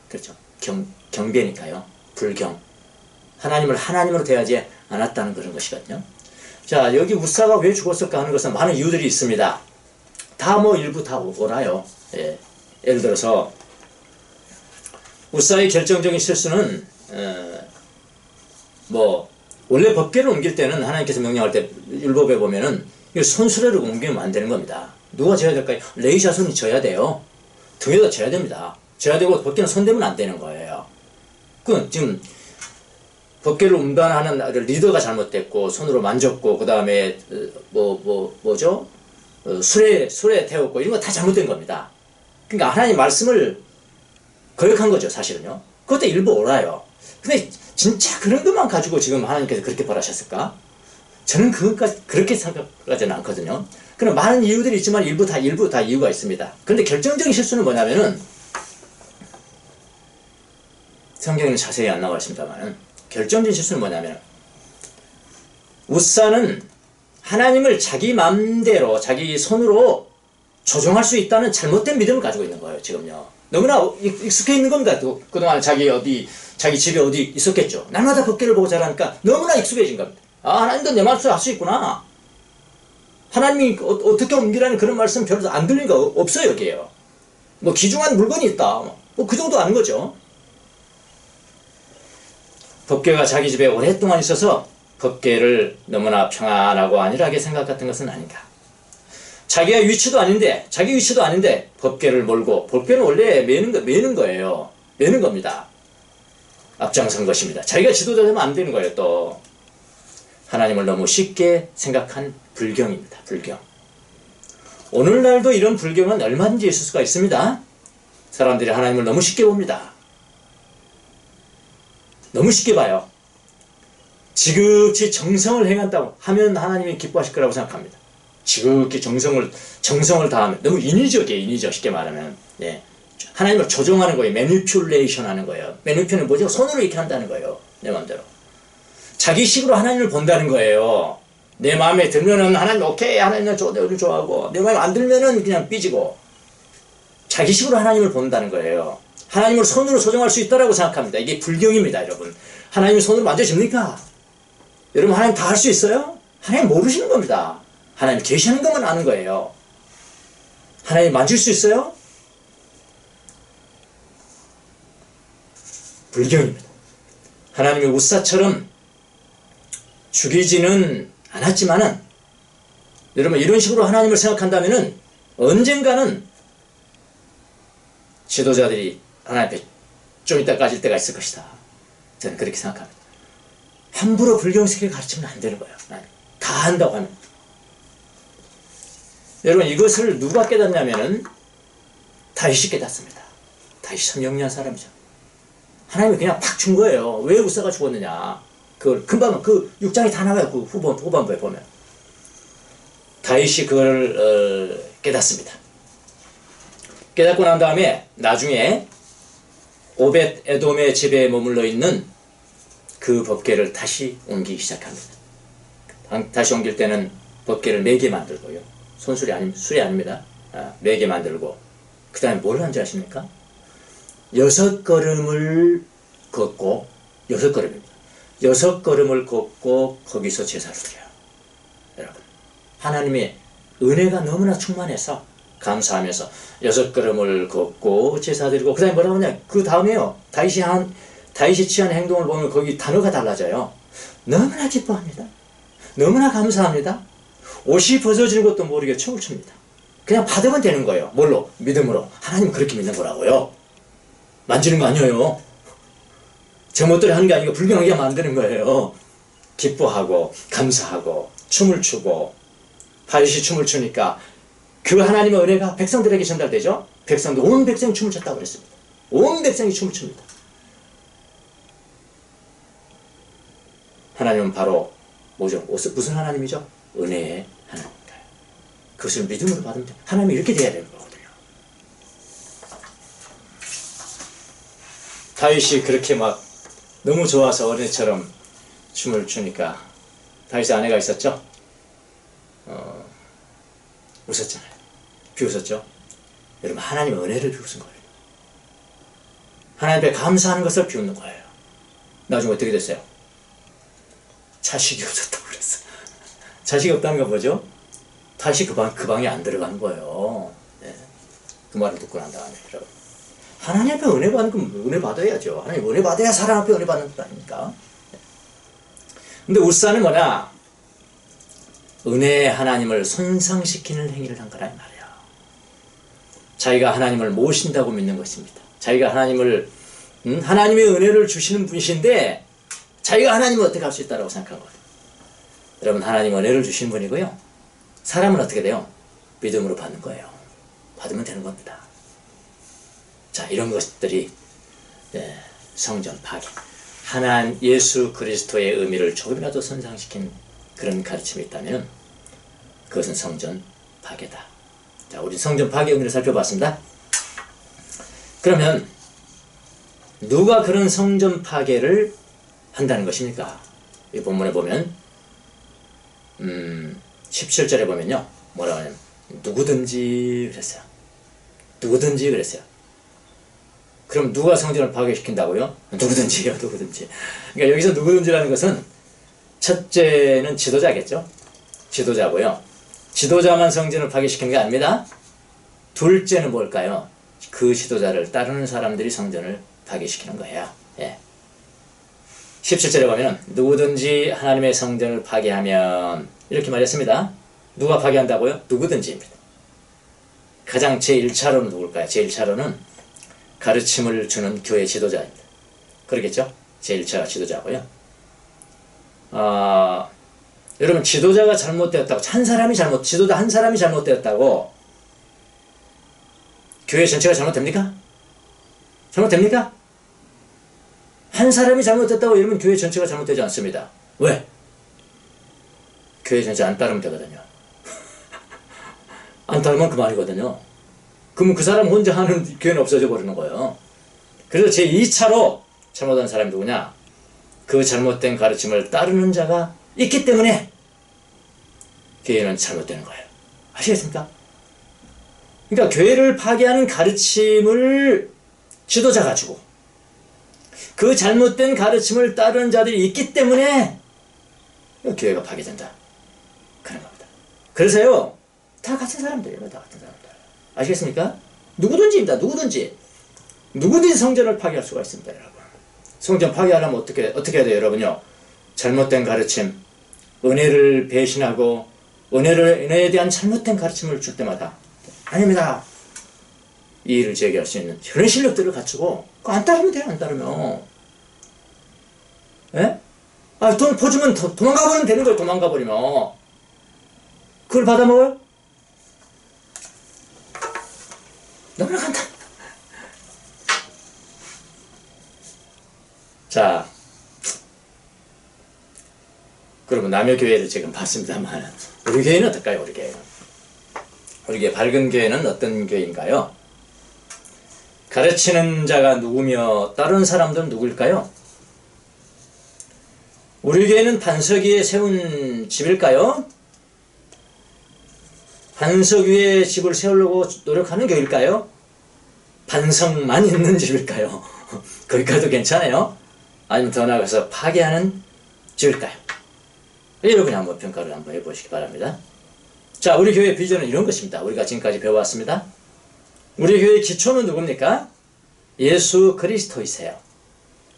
그렇죠. 경배니까요. 불경. 하나님을 하나님으로 대하지 않았다는 그런 것이거든요. 자, 여기 우사가 왜 죽었을까 하는 것은 많은 이유들이 있습니다. 다 일부 다 옳아요. 예. 예를 들어서 우사의 결정적인 실수는 원래 법궤를 옮길 때는 하나님께서 명령할 때 율법에 보면은 손수레로 옮기면 안 되는 겁니다. 누가 져야 될까요? 레위 자손이 져야 돼요. 등에다 져야 됩니다. 져야 되고 법궤는 손대면 안 되는 거예요. 그 지금 법궤를 운반하는 리더가 잘못됐고 손으로 만졌고 그 다음에 뭐죠? 수레 태웠고 이런 거 다 잘못된 겁니다. 그러니까 하나님 말씀을 거역한 거죠, 사실은요. 그것도 일부 옳아요. 근데 진짜 그런 것만 가지고 지금 하나님께서 그렇게 벌하셨을까? 저는 그것까지 그렇게 생각하지는 않거든요. 그런 많은 이유들이 있지만 일부 다 이유가 있습니다. 그런데 결정적인 실수는 뭐냐면은 성경에는 자세히 안 나와 있습니다만 결정적인 실수는 뭐냐면 우사는 하나님을 자기 마음대로 자기 손으로 조종할 수 있다는 잘못된 믿음을 가지고 있는 거예요. 지금요. 너무나 익숙해 있는 겁니다. 그동안 자기 집에 어디 있었겠죠. 날마다 법궤를 보고 자라니까 너무나 익숙해진 겁니다. 하나님도 내 말씀 할 수 있구나. 하나님이 어떻게 옮기라는 그런 말씀 별로 안 들리니까 없어요, 여기에요. 귀중한 물건이 있다. 그 정도 아는 거죠. 법궤가 자기 집에 오랫동안 있어서 법궤를 너무나 평안하고 안일하게 생각했던 것은 아닌가. 자기 위치도 아닌데 법궤를 몰고, 법궤는 원래 매는 거예요. 매는 겁니다. 앞장선 것입니다. 자기가 지도자 되면 안 되는 거예요. 또 하나님을 너무 쉽게 생각한 불경입니다. 불경. 오늘날도 이런 불경은 얼마든지 있을 수가 있습니다. 사람들이 하나님을 너무 쉽게 봅니다. 너무 쉽게 봐요. 지극히 정성을 행한다고 하면 하나님이 기뻐하실 거라고 생각합니다. 지극히 정성을 다하면 너무 인위적이에요. 인위적. 쉽게 말하면 하나님을 조종하는 거예요. 매니퓰레이션 하는 거예요. 매니퓰은 뭐죠? 손으로 이렇게 한다는 거예요. 내 마음대로. 자기식으로 하나님을 본다는 거예요. 내 마음에 들면은 하나님 오케이, 하나님은 좋아하고, 내 마음에 안 들면은 그냥 삐지고. 자기식으로 하나님을 본다는 거예요. 하나님을 손으로 조종할 수 있다라고 생각합니다. 이게 불경입니다, 여러분. 하나님을 손으로 만져집니까? 여러분, 하나님 다 할 수 있어요? 하나님 모르시는 겁니다. 하나님 계시는 것만 아는 거예요. 하나님 만질 수 있어요? 불경입니다. 하나님이 우사처럼 죽이지는 않았지만은, 여러분, 이런 식으로 하나님을 생각한다면은 언젠가는 지도자들이 하나님 앞에 좀 이따 까질 때가 있을 것이다. 저는 그렇게 생각합니다. 함부로 불경스럽게 가르치면 안 되는 거예요. 다 한다고 하면. 여러분, 이것을 누가 깨닫냐면은 다윗이 깨닫습니다. 다윗이 성령리한 사람이죠. 하나님이 그냥 팍 준 거예요. 왜 우사가 죽었느냐. 그걸 금방 그 6장이 다 나와요. 그 후반부에 보면. 다윗이 그걸 깨닫습니다. 깨닫고 난 다음에 나중에 오벳 에돔의 집에 머물러 있는 그 법궤를 다시 옮기기 시작합니다. 다시 옮길 때는 법궤를 4개 만들고요. 술이 아닙니다. 4개 만들고, 그 다음에 뭘 한지 아십니까? 6걸음을 걷고, 6걸음입니다. 6걸음을 걷고 거기서 제사를 드려요. 여러분, 하나님의 은혜가 너무나 충만해서 감사하면서 6걸음을 걷고 제사 드리고, 그 다음에 뭐라고 하냐, 그 다음에요, 다윗이 취한 행동을 보면 거기 단어가 달라져요. 너무나 기뻐합니다. 너무나 감사합니다. 옷이 벗어지는 것도 모르게 춤을 춥니다. 그냥 받으면 되는 거예요. 뭘로? 믿음으로. 하나님 그렇게 믿는 거라고요. 만지는 거 아니에요. 제멋대로 하는 게 아니고 불경하게 만드는 거예요. 기뻐하고 감사하고 춤을 추고, 다윗이 춤을 추니까 그 하나님의 은혜가 백성들에게 전달되죠. 백성들, 온 백성이 춤을 췄다고 그랬습니다. 온 백성이 춤을 춥니다. 하나님은 바로 뭐죠? 무슨 하나님이죠? 은혜의 하나님인가요? 그것을 믿음으로 받으면 돼요. 하나님이 이렇게 돼야 되는 거거든요. 다윗이 그렇게 막 너무 좋아서 어린애처럼 춤을 추니까, 다윗의 아내가 있었죠? 웃었잖아요. 비웃었죠? 여러분, 하나님의 은혜를 비웃은 거예요. 하나님 앞에 감사하는 것을 비웃는 거예요. 나중에 어떻게 됐어요? 자식이 없었다고 그랬어요. 자식이 없다는 건 뭐죠? 다시 그 방에 안 들어가는 거예요. 네. 그 말을 듣고 난 다음에, 여러분, 하나님 앞에 은혜 받는 건 은혜 받아야죠. 하나님 은혜 받아야 사람 앞에 은혜 받는 것 아닙니까? 네. 근데 우사는 뭐냐? 은혜의 하나님을 손상시키는 행위를 한 거란 말이에요. 자기가 하나님을 모신다고 믿는 것입니다. 자기가 하나님의 은혜를 주시는 분이신데, 자기가 하나님을 어떻게 할 수 있다고 생각한 거예요. 여러분, 하나님 은혜를 주시는 분이고요. 사람은 어떻게 돼요? 믿음으로 받는 거예요. 받으면 되는 겁니다. 자, 이런 것들이 성전 파괴, 하나님 예수 그리스도의 의미를 조금이라도 손상시킨 그런 가르침이 있다면 그것은 성전 파괴다. 자, 우리 성전 파괴 의미를 살펴봤습니다. 그러면 누가 그런 성전 파괴를 한다는 것입니까? 이 본문에 보면 17절에 보면요, 뭐라고 하냐면 누구든지 그랬어요. 누구든지 그랬어요. 그럼 누가 성전을 파괴시킨다고요? 누구든지요. 누구든지. 그러니까 여기서 누구든지라는 것은 첫째는 지도자겠죠. 지도자고요. 지도자만 성전을 파괴시키는 게 아닙니다. 둘째는 뭘까요? 그 지도자를 따르는 사람들이 성전을 파괴시키는 거예요. 예. 17절에 보면 누구든지 하나님의 성전을 파괴하면, 이렇게 말했습니다. 누가 파괴한다고요? 누구든지입니다. 가장 제1차로는 누굴까요? 제1차로는 가르침을 주는 교회 지도자입니다. 그러겠죠? 제1차 지도자고요. 여러분, 지도자가 잘못되었다고, 지도자 한 사람이 잘못되었다고 교회 전체가 잘못됩니까? 잘못됩니까? 한 사람이 잘못됐다고 이러면 교회 전체가 잘못되지 않습니다. 왜? 교회 전체 안 따르면 되거든요. 안 따르면 그만이거든요. 그러면 그 사람 혼자 하는 교회는 없어져 버리는 거예요. 그래서 제 2차로 잘못한 사람이 누구냐? 그 잘못된 가르침을 따르는 자가 있기 때문에 교회는 잘못되는 거예요. 아시겠습니까? 그러니까 교회를 파괴하는 가르침을 지도자가 주고 그 잘못된 가르침을 따르는 자들이 있기 때문에 교회가 파괴된다. 그런 겁니다. 그래서요, 다 같은 사람들이에요. 다 같은 사람들. 아시겠습니까? 누구든지입니다. 누구든지 성전을 파괴할 수가 있습니다, 여러분. 성전 파괴하려면 어떻게 해야 돼요, 여러분요? 잘못된 가르침, 은혜를 배신하고 은혜에 대한 잘못된 가르침을 줄 때마다 아닙니다. 이 일을 제기할 수 있는 그런 실력들을 갖추고 안 따르면 돼요. 안 따르면. 예? 돈 퍼주면 도망가 버리면 되는 거예요. 도망가 버리면. 그걸 받아먹어요? 너무나 간단. 자, 그러면 남의 교회를 지금 봤습니다만 우리 교회는 어떨까요? 우리 교회 밝은 교회는 어떤 교회인가요? 가르치는 자가 누구며 따르는 사람들은 누구일까요? 우리 교회는 반석 위에 세운 집일까요? 반석 위에 집을 세우려고 노력하는 교회일까요? 반석만 있는 집일까요? 거기까지도 괜찮아요? 아니면 더 나아가서 파괴하는 집일까요? 여러분이 한번 평가를 한번 해보시기 바랍니다. 자, 우리 교회의 비전은 이런 것입니다. 우리가 지금까지 배워왔습니다. 우리 교회의 기초는 누굽니까? 예수 그리스도이세요.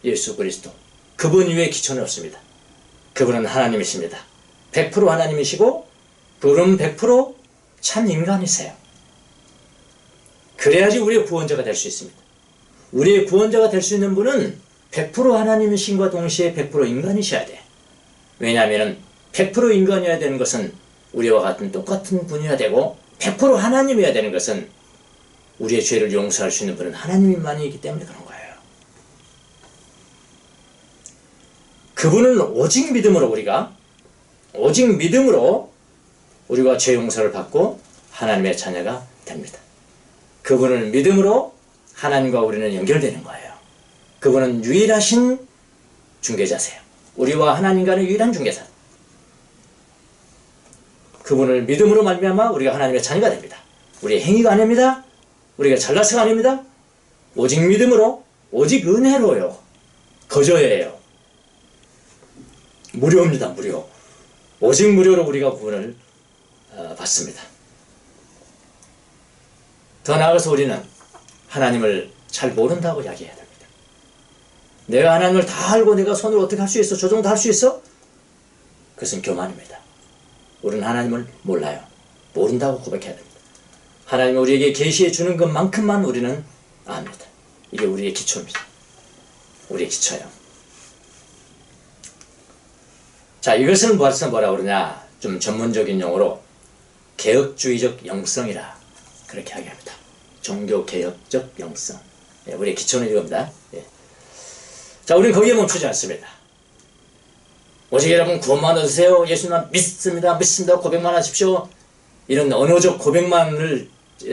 예수 그리스도. 그분 이외에 기초는 없습니다. 그분은 하나님이십니다. 100% 하나님이시고 그분은 100% 참 인간이세요. 그래야지 우리의 구원자가 될 수 있습니다. 우리의 구원자가 될 수 있는 분은 100% 하나님이신과 동시에 100% 인간이셔야 돼. 왜냐하면 100% 인간이어야 되는 것은 우리와 같은 똑같은 분이어야 되고 100% 하나님이어야 되는 것은 우리의 죄를 용서할 수 있는 분은 하나님만이기 때문에 그런 거예요. 그분은 오직 믿음으로 우리가 죄 용서를 받고 하나님의 자녀가 됩니다. 그분을 믿음으로 하나님과 우리는 연결되는 거예요. 그분은 유일하신 중개자세요. 우리와 하나님과는 유일한 중개사. 그분을 믿음으로 말미암아 우리가 하나님의 자녀가 됩니다. 우리의 행위가 아닙니다. 우리가 잘나서가 아닙니다. 오직 믿음으로, 오직 은혜로요. 거저예요. 무료입니다. 무료. 오직 무료로 우리가 구원을 받습니다. 더 나아가서 우리는 하나님을 잘 모른다고 이야기해야 됩니다. 내가 하나님을 다 알고 내가 손으로 어떻게 할 수 있어? 저 정도 할 수 있어? 그것은 교만입니다. 우리는 하나님을 몰라요. 모른다고 고백해야 됩니다. 하나님이 우리에게 계시해 주는 것만큼만 우리는 압니다. 이게 우리의 기초입니다. 우리의 기초예요. 자, 이것을 뭐라 그러냐? 좀 전문적인 용어로 개혁주의적 영성이라 그렇게 이야기합니다. 종교개혁적 영성. 예, 우리의 기초는 이겁니다. 예. 자, 우리는 거기에 멈추지 않습니다. 오직 여러분 구원만 얻으세요. 예수님만 믿습니다. 고백만 하십시오. 이런 언어적 고백만을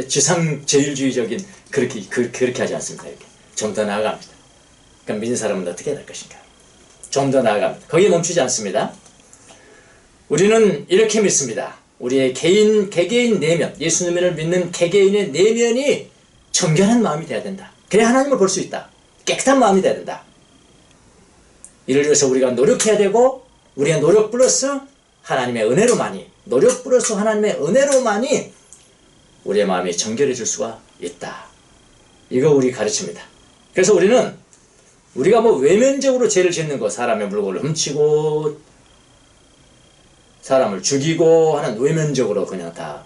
지상제일주의적인 그렇게 하지 않습니다. 이렇게 좀 더 나아갑니다. 그럼 믿는 사람은 어떻게 해야 될 것인가? 좀 더 나아갑니다. 거기에 멈추지 않습니다. 우리는 이렇게 믿습니다. 우리의 개개인 내면, 예수님을 믿는 개개인의 내면이 정결한 마음이 돼야 된다. 그래야 하나님을 볼 수 있다. 깨끗한 마음이 돼야 된다. 이를 위해서 우리가 노력해야 되고, 우리의 노력 플러스 하나님의 은혜로만이, 노력 플러스 하나님의 은혜로만이 우리의 마음이 정결해질 수가 있다. 이거 우리 가르칩니다. 그래서 우리가 외면적으로 죄를 짓는 거, 사람의 물건을 훔치고 사람을 죽이고 하는 외면적으로 그냥 다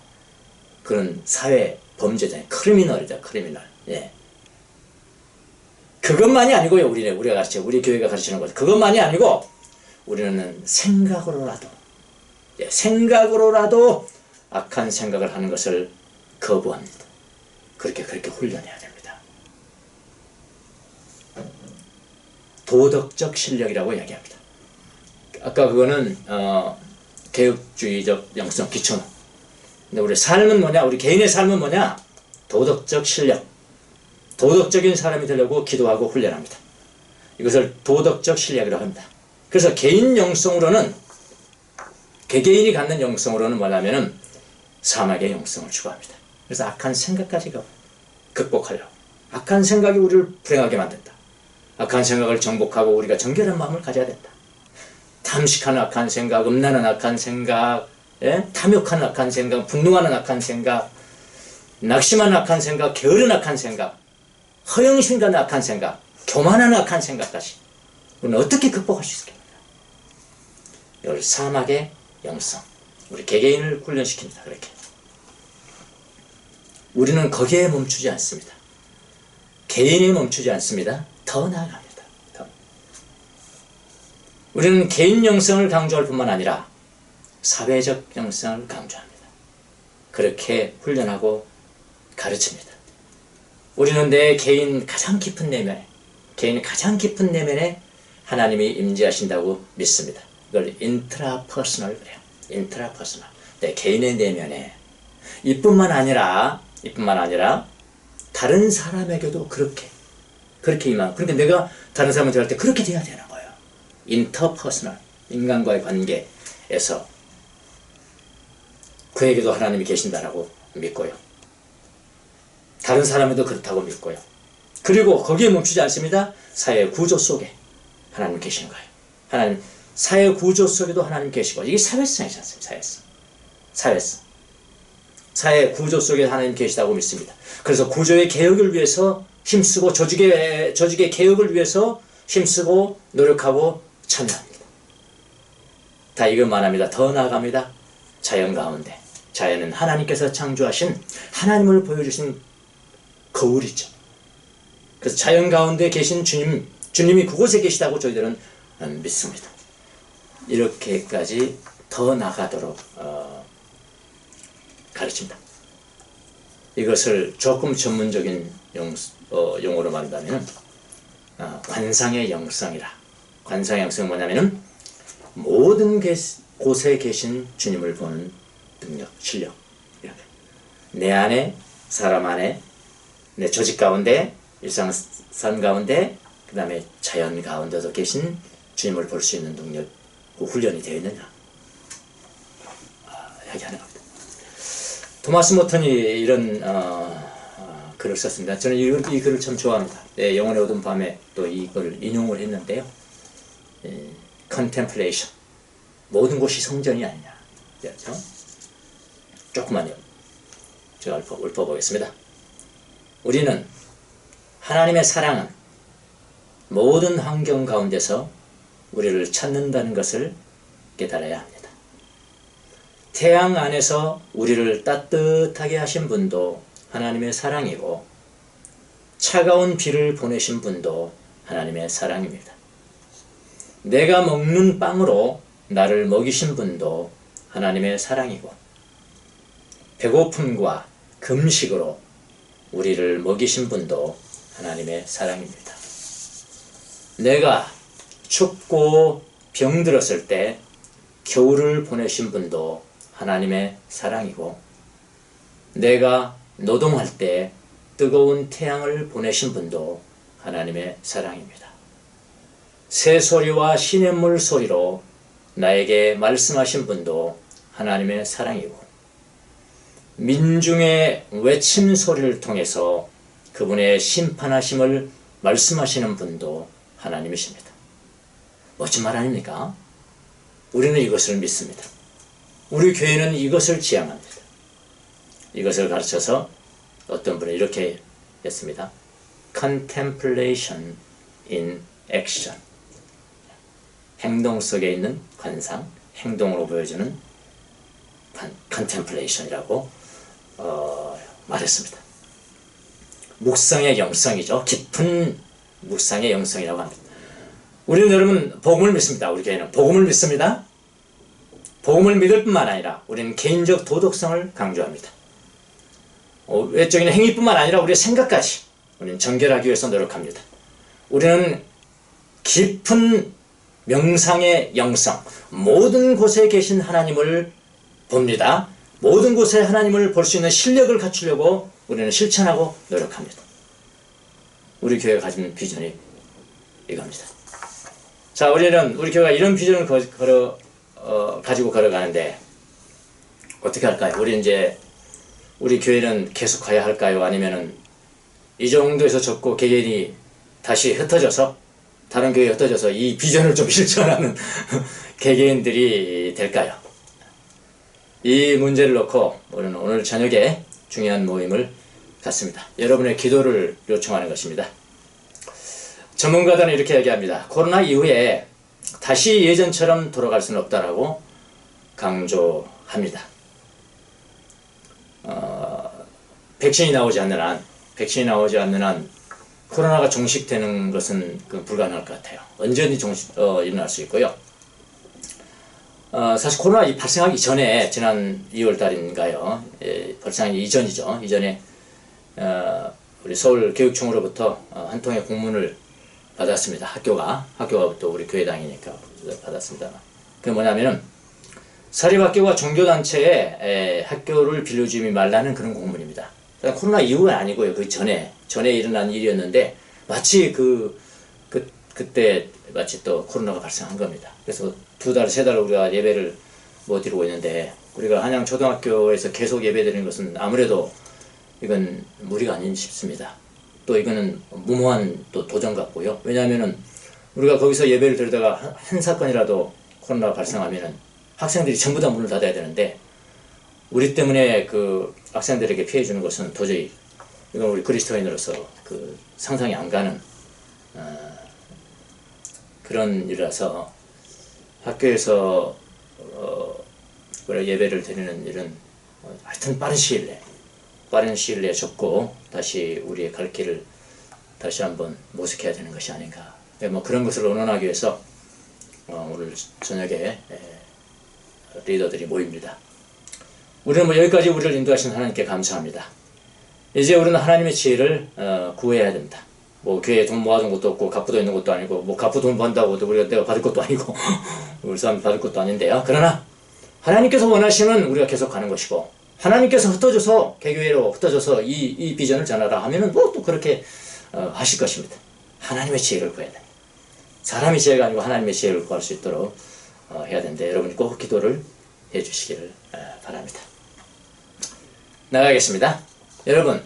그런 사회 범죄잖아요. 크리미널이다. 크리미널. 예. 그것만이 아니고요. 우리가 가르쳐, 우리 교회가 가르치는 것, 그것만이 아니고 우리는 생각으로라도 악한 생각을 하는 것을 거부합니다. 그렇게 훈련해야 됩니다. 도덕적 실력이라고 이야기합니다. 아까 그거는 개혁주의적 영성 기초는. 근데 우리 삶은 뭐냐? 우리 개인의 삶은 뭐냐? 도덕적 실력, 도덕적인 사람이 되려고 기도하고 훈련합니다. 이것을 도덕적 실력이라고 합니다. 그래서 개인 영성으로는, 개개인이 갖는 영성으로는 뭐냐면은 사막의 영성을 추구합니다. 그래서 악한 생각까지 극복하려고. 악한 생각이 우리를 불행하게 만든다. 악한 생각을 정복하고 우리가 정결한 마음을 가져야 된다. 탐식하는 악한 생각, 음란한 악한 생각, 탐욕하는 악한 생각, 분노하는 악한 생각, 낙심하는 악한 생각, 게으른 악한 생각, 허영심가는 악한 생각, 교만하는 악한 생각까지 우리는 어떻게 극복할 수 있겠습니까? 이걸 사막의 영성, 우리 개개인을 훈련시킵니다. 그렇게 우리는 거기에 멈추지 않습니다. 개인에 멈추지 않습니다. 더 나아갑니다. 우리는 개인 영성을 강조할 뿐만 아니라 사회적 영성을 강조합니다. 그렇게 훈련하고 가르칩니다. 우리는 내 개인 가장 깊은 내면에, 개인의 가장 깊은 내면에 하나님이 임재하신다고 믿습니다. 이걸 인트라퍼스널 그래요. 인트라퍼스널. 내 개인의 내면에 이뿐만 아니라 다른 사람에게도 그렇게 임하고, 그러니까 내가 다른 사람한테 할 때 그렇게 돼야 되는 거예요. 인터퍼스널, 인간과의 관계에서 그에게도 하나님이 계신다라고 믿고요. 다른 사람에도 그렇다고 믿고요. 그리고 거기에 멈추지 않습니다. 사회 구조 속에 하나님 계시는 거예요. 하나님, 사회 구조 속에도 하나님 계시고, 이게 사회성이지 않습니까? 사회성. 사회 구조 속에 하나님 계시다고 믿습니다. 그래서 구조의 개혁을 위해서 힘쓰고, 조직의 개혁을 위해서 힘쓰고 노력하고 참여합니다. 다 이것만 합니다. 더 나아갑니다. 자연 가운데. 자연은 하나님께서 창조하신, 하나님을 보여주신 거울이죠. 그래서 자연 가운데 계신 주님이 그곳에 계시다고 저희들은 믿습니다. 이렇게까지 더 나가도록 가르칩니다. 이것을 조금 전문적인 용어로 말한다면 관상의 영성이라. 관상의 영성은 뭐냐면은 모든 곳에 계신 주님을 보는 능력, 실력. 이렇게. 내 안에, 사람 안에, 내 조직 가운데, 일상산 가운데, 그 다음에 자연 가운데도 계신 주님을 볼 수 있는 능력, 그 훈련이 되어 있느냐 이야기하는 겁니다. 토마스 모턴이 이런 글을 썼습니다. 저는 이 글을 참 좋아합니다. 영혼의 어두운 밤에 또 이걸 인용을 했는데요. contemplation, 모든 곳이 성전이 아니냐. 그렇죠? 조금만요. 제가 읊어보겠습니다. 우리는 하나님의 사랑은 모든 환경 가운데서 우리를 찾는다는 것을 깨달아야 합니다. 태양 안에서 우리를 따뜻하게 하신 분도 하나님의 사랑이고, 차가운 비를 보내신 분도 하나님의 사랑입니다. 내가 먹는 빵으로 나를 먹이신 분도 하나님의 사랑이고, 배고픔과 금식으로 우리를 먹이신 분도 하나님의 사랑입니다. 내가 춥고 병들었을 때 겨울을 보내신 분도 하나님의 사랑이고, 내가 노동할 때 뜨거운 태양을 보내신 분도 하나님의 사랑입니다. 새소리와 시냇물 소리로 나에게 말씀하신 분도 하나님의 사랑이고, 민중의 외침 소리를 통해서 그분의 심판하심을 말씀하시는 분도 하나님이십니다. 멋진 말 아닙니까? 우리는 이것을 믿습니다. 우리 교회는 이것을 지향합니다. 이것을 가르쳐서 어떤 분은 이렇게 했습니다. Contemplation in action. 행동 속에 있는 관상, 행동으로 보여주는 contemplation이라고 말했습니다. 묵상의 영성이죠. 깊은 묵상의 영성이라고 합니다. 우리는 여러분 복음을 믿습니다. 우리 교회는 복음을 믿습니다. 복음을 믿을 뿐만 아니라 우리는 개인적 도덕성을 강조합니다. 외적인 행위뿐만 아니라 우리의 생각까지 우리는 정결하기 위해서 노력합니다. 우리는 깊은 명상의 영성, 모든 곳에 계신 하나님을 봅니다. 모든 곳에 하나님을 볼 수 있는 실력을 갖추려고 우리는 실천하고 노력합니다. 우리 교회가 가진 비전이 이겁니다. 자, 우리는 우리 교회가 이런 비전을 가지고 걸어가는데 어떻게 할까요? 우리 교회는 계속 가야 할까요? 아니면은 이 정도에서 접고 개개인이 다시 흩어져서 다른 교회에 흩어져서 이 비전을 좀 실천하는 개개인들이 될까요? 이 문제를 놓고 우리는 오늘 저녁에 중요한 모임을 갖습니다. 여러분의 기도를 요청하는 것입니다. 전문가들은 이렇게 얘기합니다. 코로나 이후에 다시 예전처럼 돌아갈 수는 없다라고 강조합니다. 백신이 나오지 않는 한 코로나가 종식되는 것은 불가능할 것 같아요. 언제든지 일어날 수 있고요. 사실 코로나 발생하기 전에 지난 2월 달인가요? 발생하기 이전이죠. 이전에 우리 서울 교육청으로부터 한 통의 공문을 받았습니다. 학교가 또 우리 교회당이니까 받았습니다. 그게 뭐냐면은 사립학교가 종교단체에 학교를 빌려주지 말라는 그런 공문입니다. 코로나 이후는 아니고요. 그 전에 일어난 일이었는데 마치 그때 마치 또 코로나가 발생한 겁니다. 그래서 2달, 3달 우리가 예배를 못 드리고 있는데 우리가 한양 초등학교에서 계속 예배 드리는 것은 아무래도 이건 무리가 아닌 싶습니다. 또 이거는 무모한 또 도전 같고요. 왜냐하면은 우리가 거기서 예배를 드리다가 한 사건이라도 코로나가 발생하면은 학생들이 전부 다 문을 닫아야 되는데 우리 때문에 그 학생들에게 피해 주는 것은 도저히 이건 우리 그리스도인으로서 상상이 안 가는 그런 일이라서 학교에서 예배를 드리는 일은 하여튼 빠른 시일 내에 접고 다시 우리의 갈 길을 다시 한번 모색해야 되는 것이 아닌가. 그런 것을 의논하기 위해서 오늘 저녁에 리더들이 모입니다. 우리는 여기까지 우리를 인도하신 하나님께 감사합니다. 이제 우리는 하나님의 지혜를 구해야 됩니다. 교회에 돈 모아둔 것도 없고 갚부도 있는 것도 아니고 갚부 돈 번다고 우리가 내가 받을 것도 아니고 우리 사람이 받을 것도 아닌데요. 그러나 하나님께서 원하시면 우리가 계속 가는 것이고 하나님께서 개교회로 흩어져서 이 비전을 전하라 하면은 또 그렇게 하실 것입니다. 하나님의 지혜를 구해야 됩니다. 사람의 지혜가 아니고 하나님의 지혜를 구할 수 있도록 해야 되는데 여러분이 꼭 기도를 해 주시기를 바랍니다. 나가겠습니다. 여러분,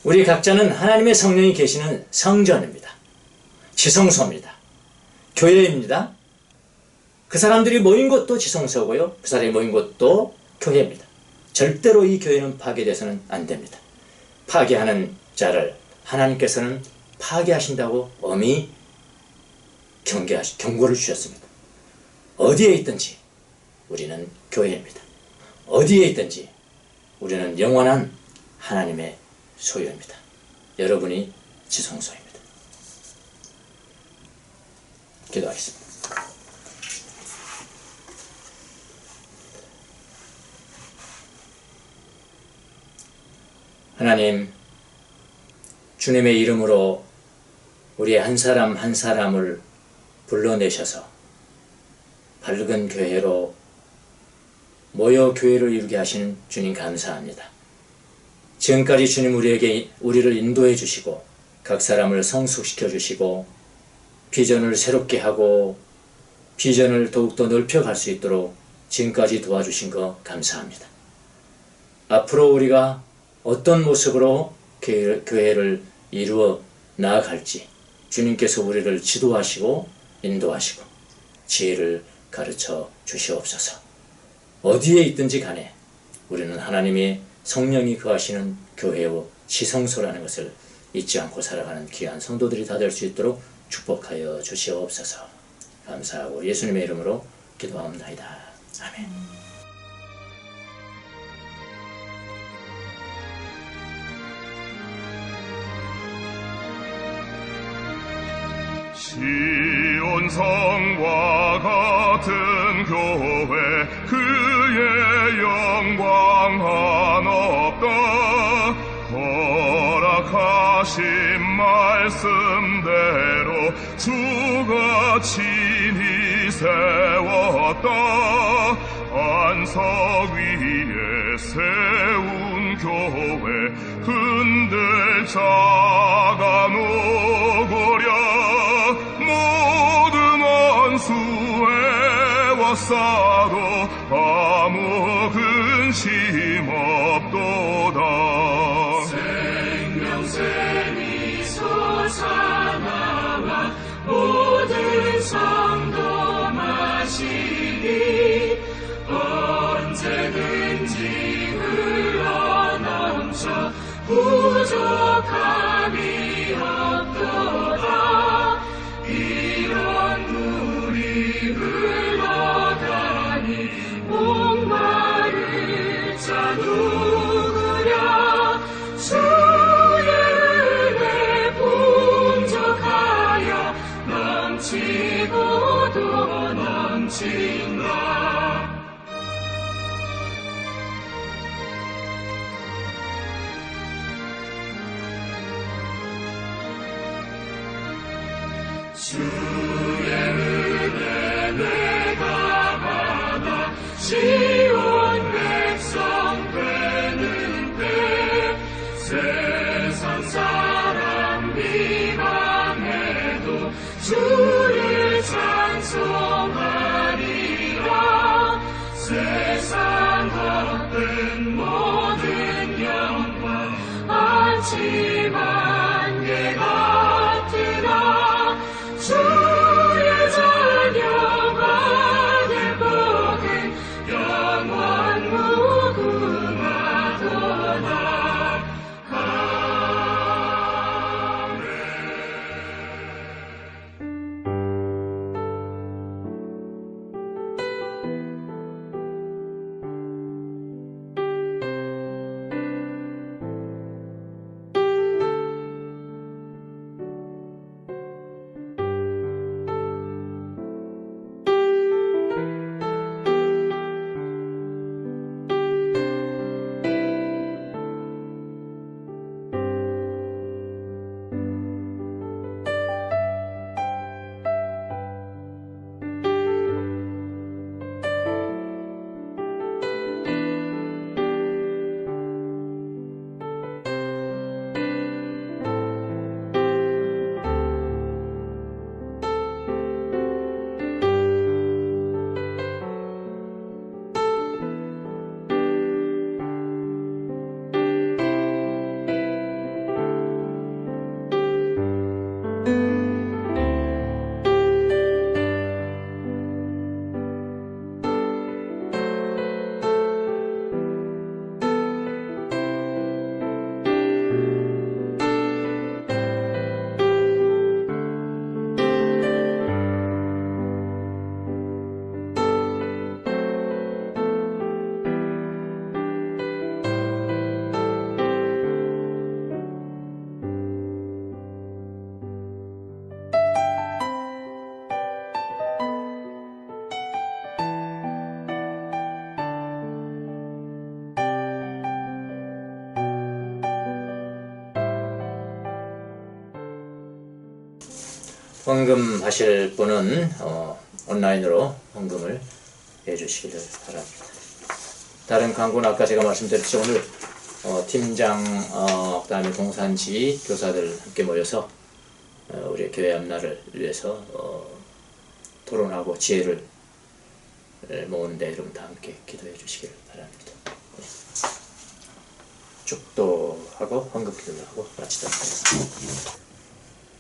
우리 각자는 하나님의 성령이 계시는 성전입니다. 지성소입니다. 교회입니다. 그 사람들이 모인 곳도 지성소고요. 그 사람이 모인 곳도 교회입니다. 절대로 이 교회는 파괴돼서는 안 됩니다. 파괴하는 자를 하나님께서는 파괴하신다고 엄히 경고를 주셨습니다. 어디에 있든지 우리는 교회입니다. 어디에 있든지 우리는 영원한 하나님의 소유입니다. 여러분이 지성소입니다. 기도하겠습니다. 하나님, 주님의 이름으로 우리 한 사람 한 사람을 불러내셔서 밝은 교회로 모여 교회를 이루게 하시는 주님 감사합니다. 지금까지 주님 우리를 인도해 주시고 각 사람을 성숙시켜 주시고 비전을 새롭게 하고 비전을 더욱더 넓혀갈 수 있도록 지금까지 도와주신 거 감사합니다. 앞으로 우리가 어떤 모습으로 교회를 이루어 나아갈지 주님께서 우리를 지도하시고 인도하시고 지혜를 가르쳐 주시옵소서. 어디에 있든지 간에 우리는 하나님의 성령이 거하시는 교회의 지성소라는 것을 잊지 않고 살아가는 귀한 성도들이 다 될 수 있도록 축복하여 주시옵소서. 감사하고 예수님의 이름으로 기도합니다. 아멘. 시온성과 같은 교회 그의 영광 한없다. 허락하신 말씀대로 주가 친히 세웠다. 안석 위에 세운 교회 십자가 누구랴 모든 원수에 왔사도 아무 근심 없도다. 생명샘이 솟아나와 모든 성도 마시니 언제든지 흘러넘쳐 부족함이 없도다. 이런 물이 흘러가니 목마를 자 누구랴. 주의 은혜 풍족하여 넘치고 또 넘친다. 주의 은혜 내가 받아 시온 백성 되는 때 세상 사람 비방해도 주를 찬송하리라. 세상 헛된 모든 영광 않지만 게 같으나 주의 자녀가 될 복은 영원 무궁하도다. 아멘. 헌금하실 분은 온라인으로 헌금을 해주시기를 바랍니다. 다른 광고는 아까 제가 말씀드렸듯이 오늘 팀장, 그다음에 동산지 교사들 함께 모여서 우리 교회 앞날을 위해서 토론하고 지혜를 모으는데 여러분 다 함께 기도해 주시기를 바랍니다. 네. 축도하고 헌금 기도를 하고 마치도록 하겠습니다.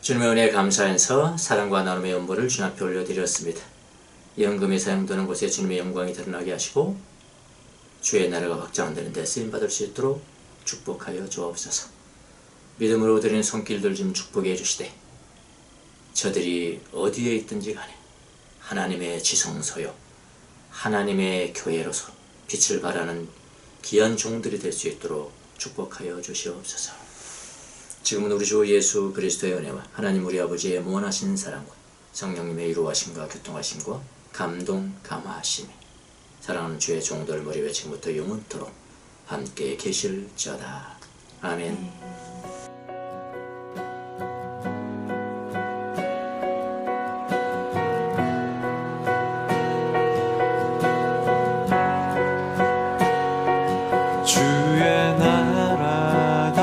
주님의 은혜에 감사해서 사랑과 나눔의 연보를 주님 앞에 올려드렸습니다. 이 헌금이 사용되는 곳에 주님의 영광이 드러나게 하시고 주의 나라가 확장되는 데 쓰임받을 수 있도록 축복하여 주옵소서. 믿음으로 드리는 손길들 좀 축복해 주시되 저들이 어디에 있든지 간에 하나님의 지성소요 하나님의 교회로서 빛을 발하는 귀한 종들이 될 수 있도록 축복하여 주시옵소서. 지금은 우리 주 예수 그리스도의 은혜와 하나님 우리 아버지의 무한하신 사랑과 성령님의 이루하심과 교통하심과 감동 감화하심이 사랑하는 주의 종들 머리에 지금부터 영원토록 함께 계실지어다. 아멘. 주의 나라가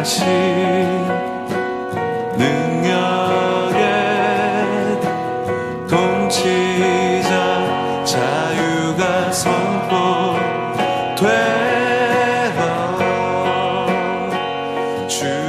당신 능력에 통치자 자유가 선포되어 주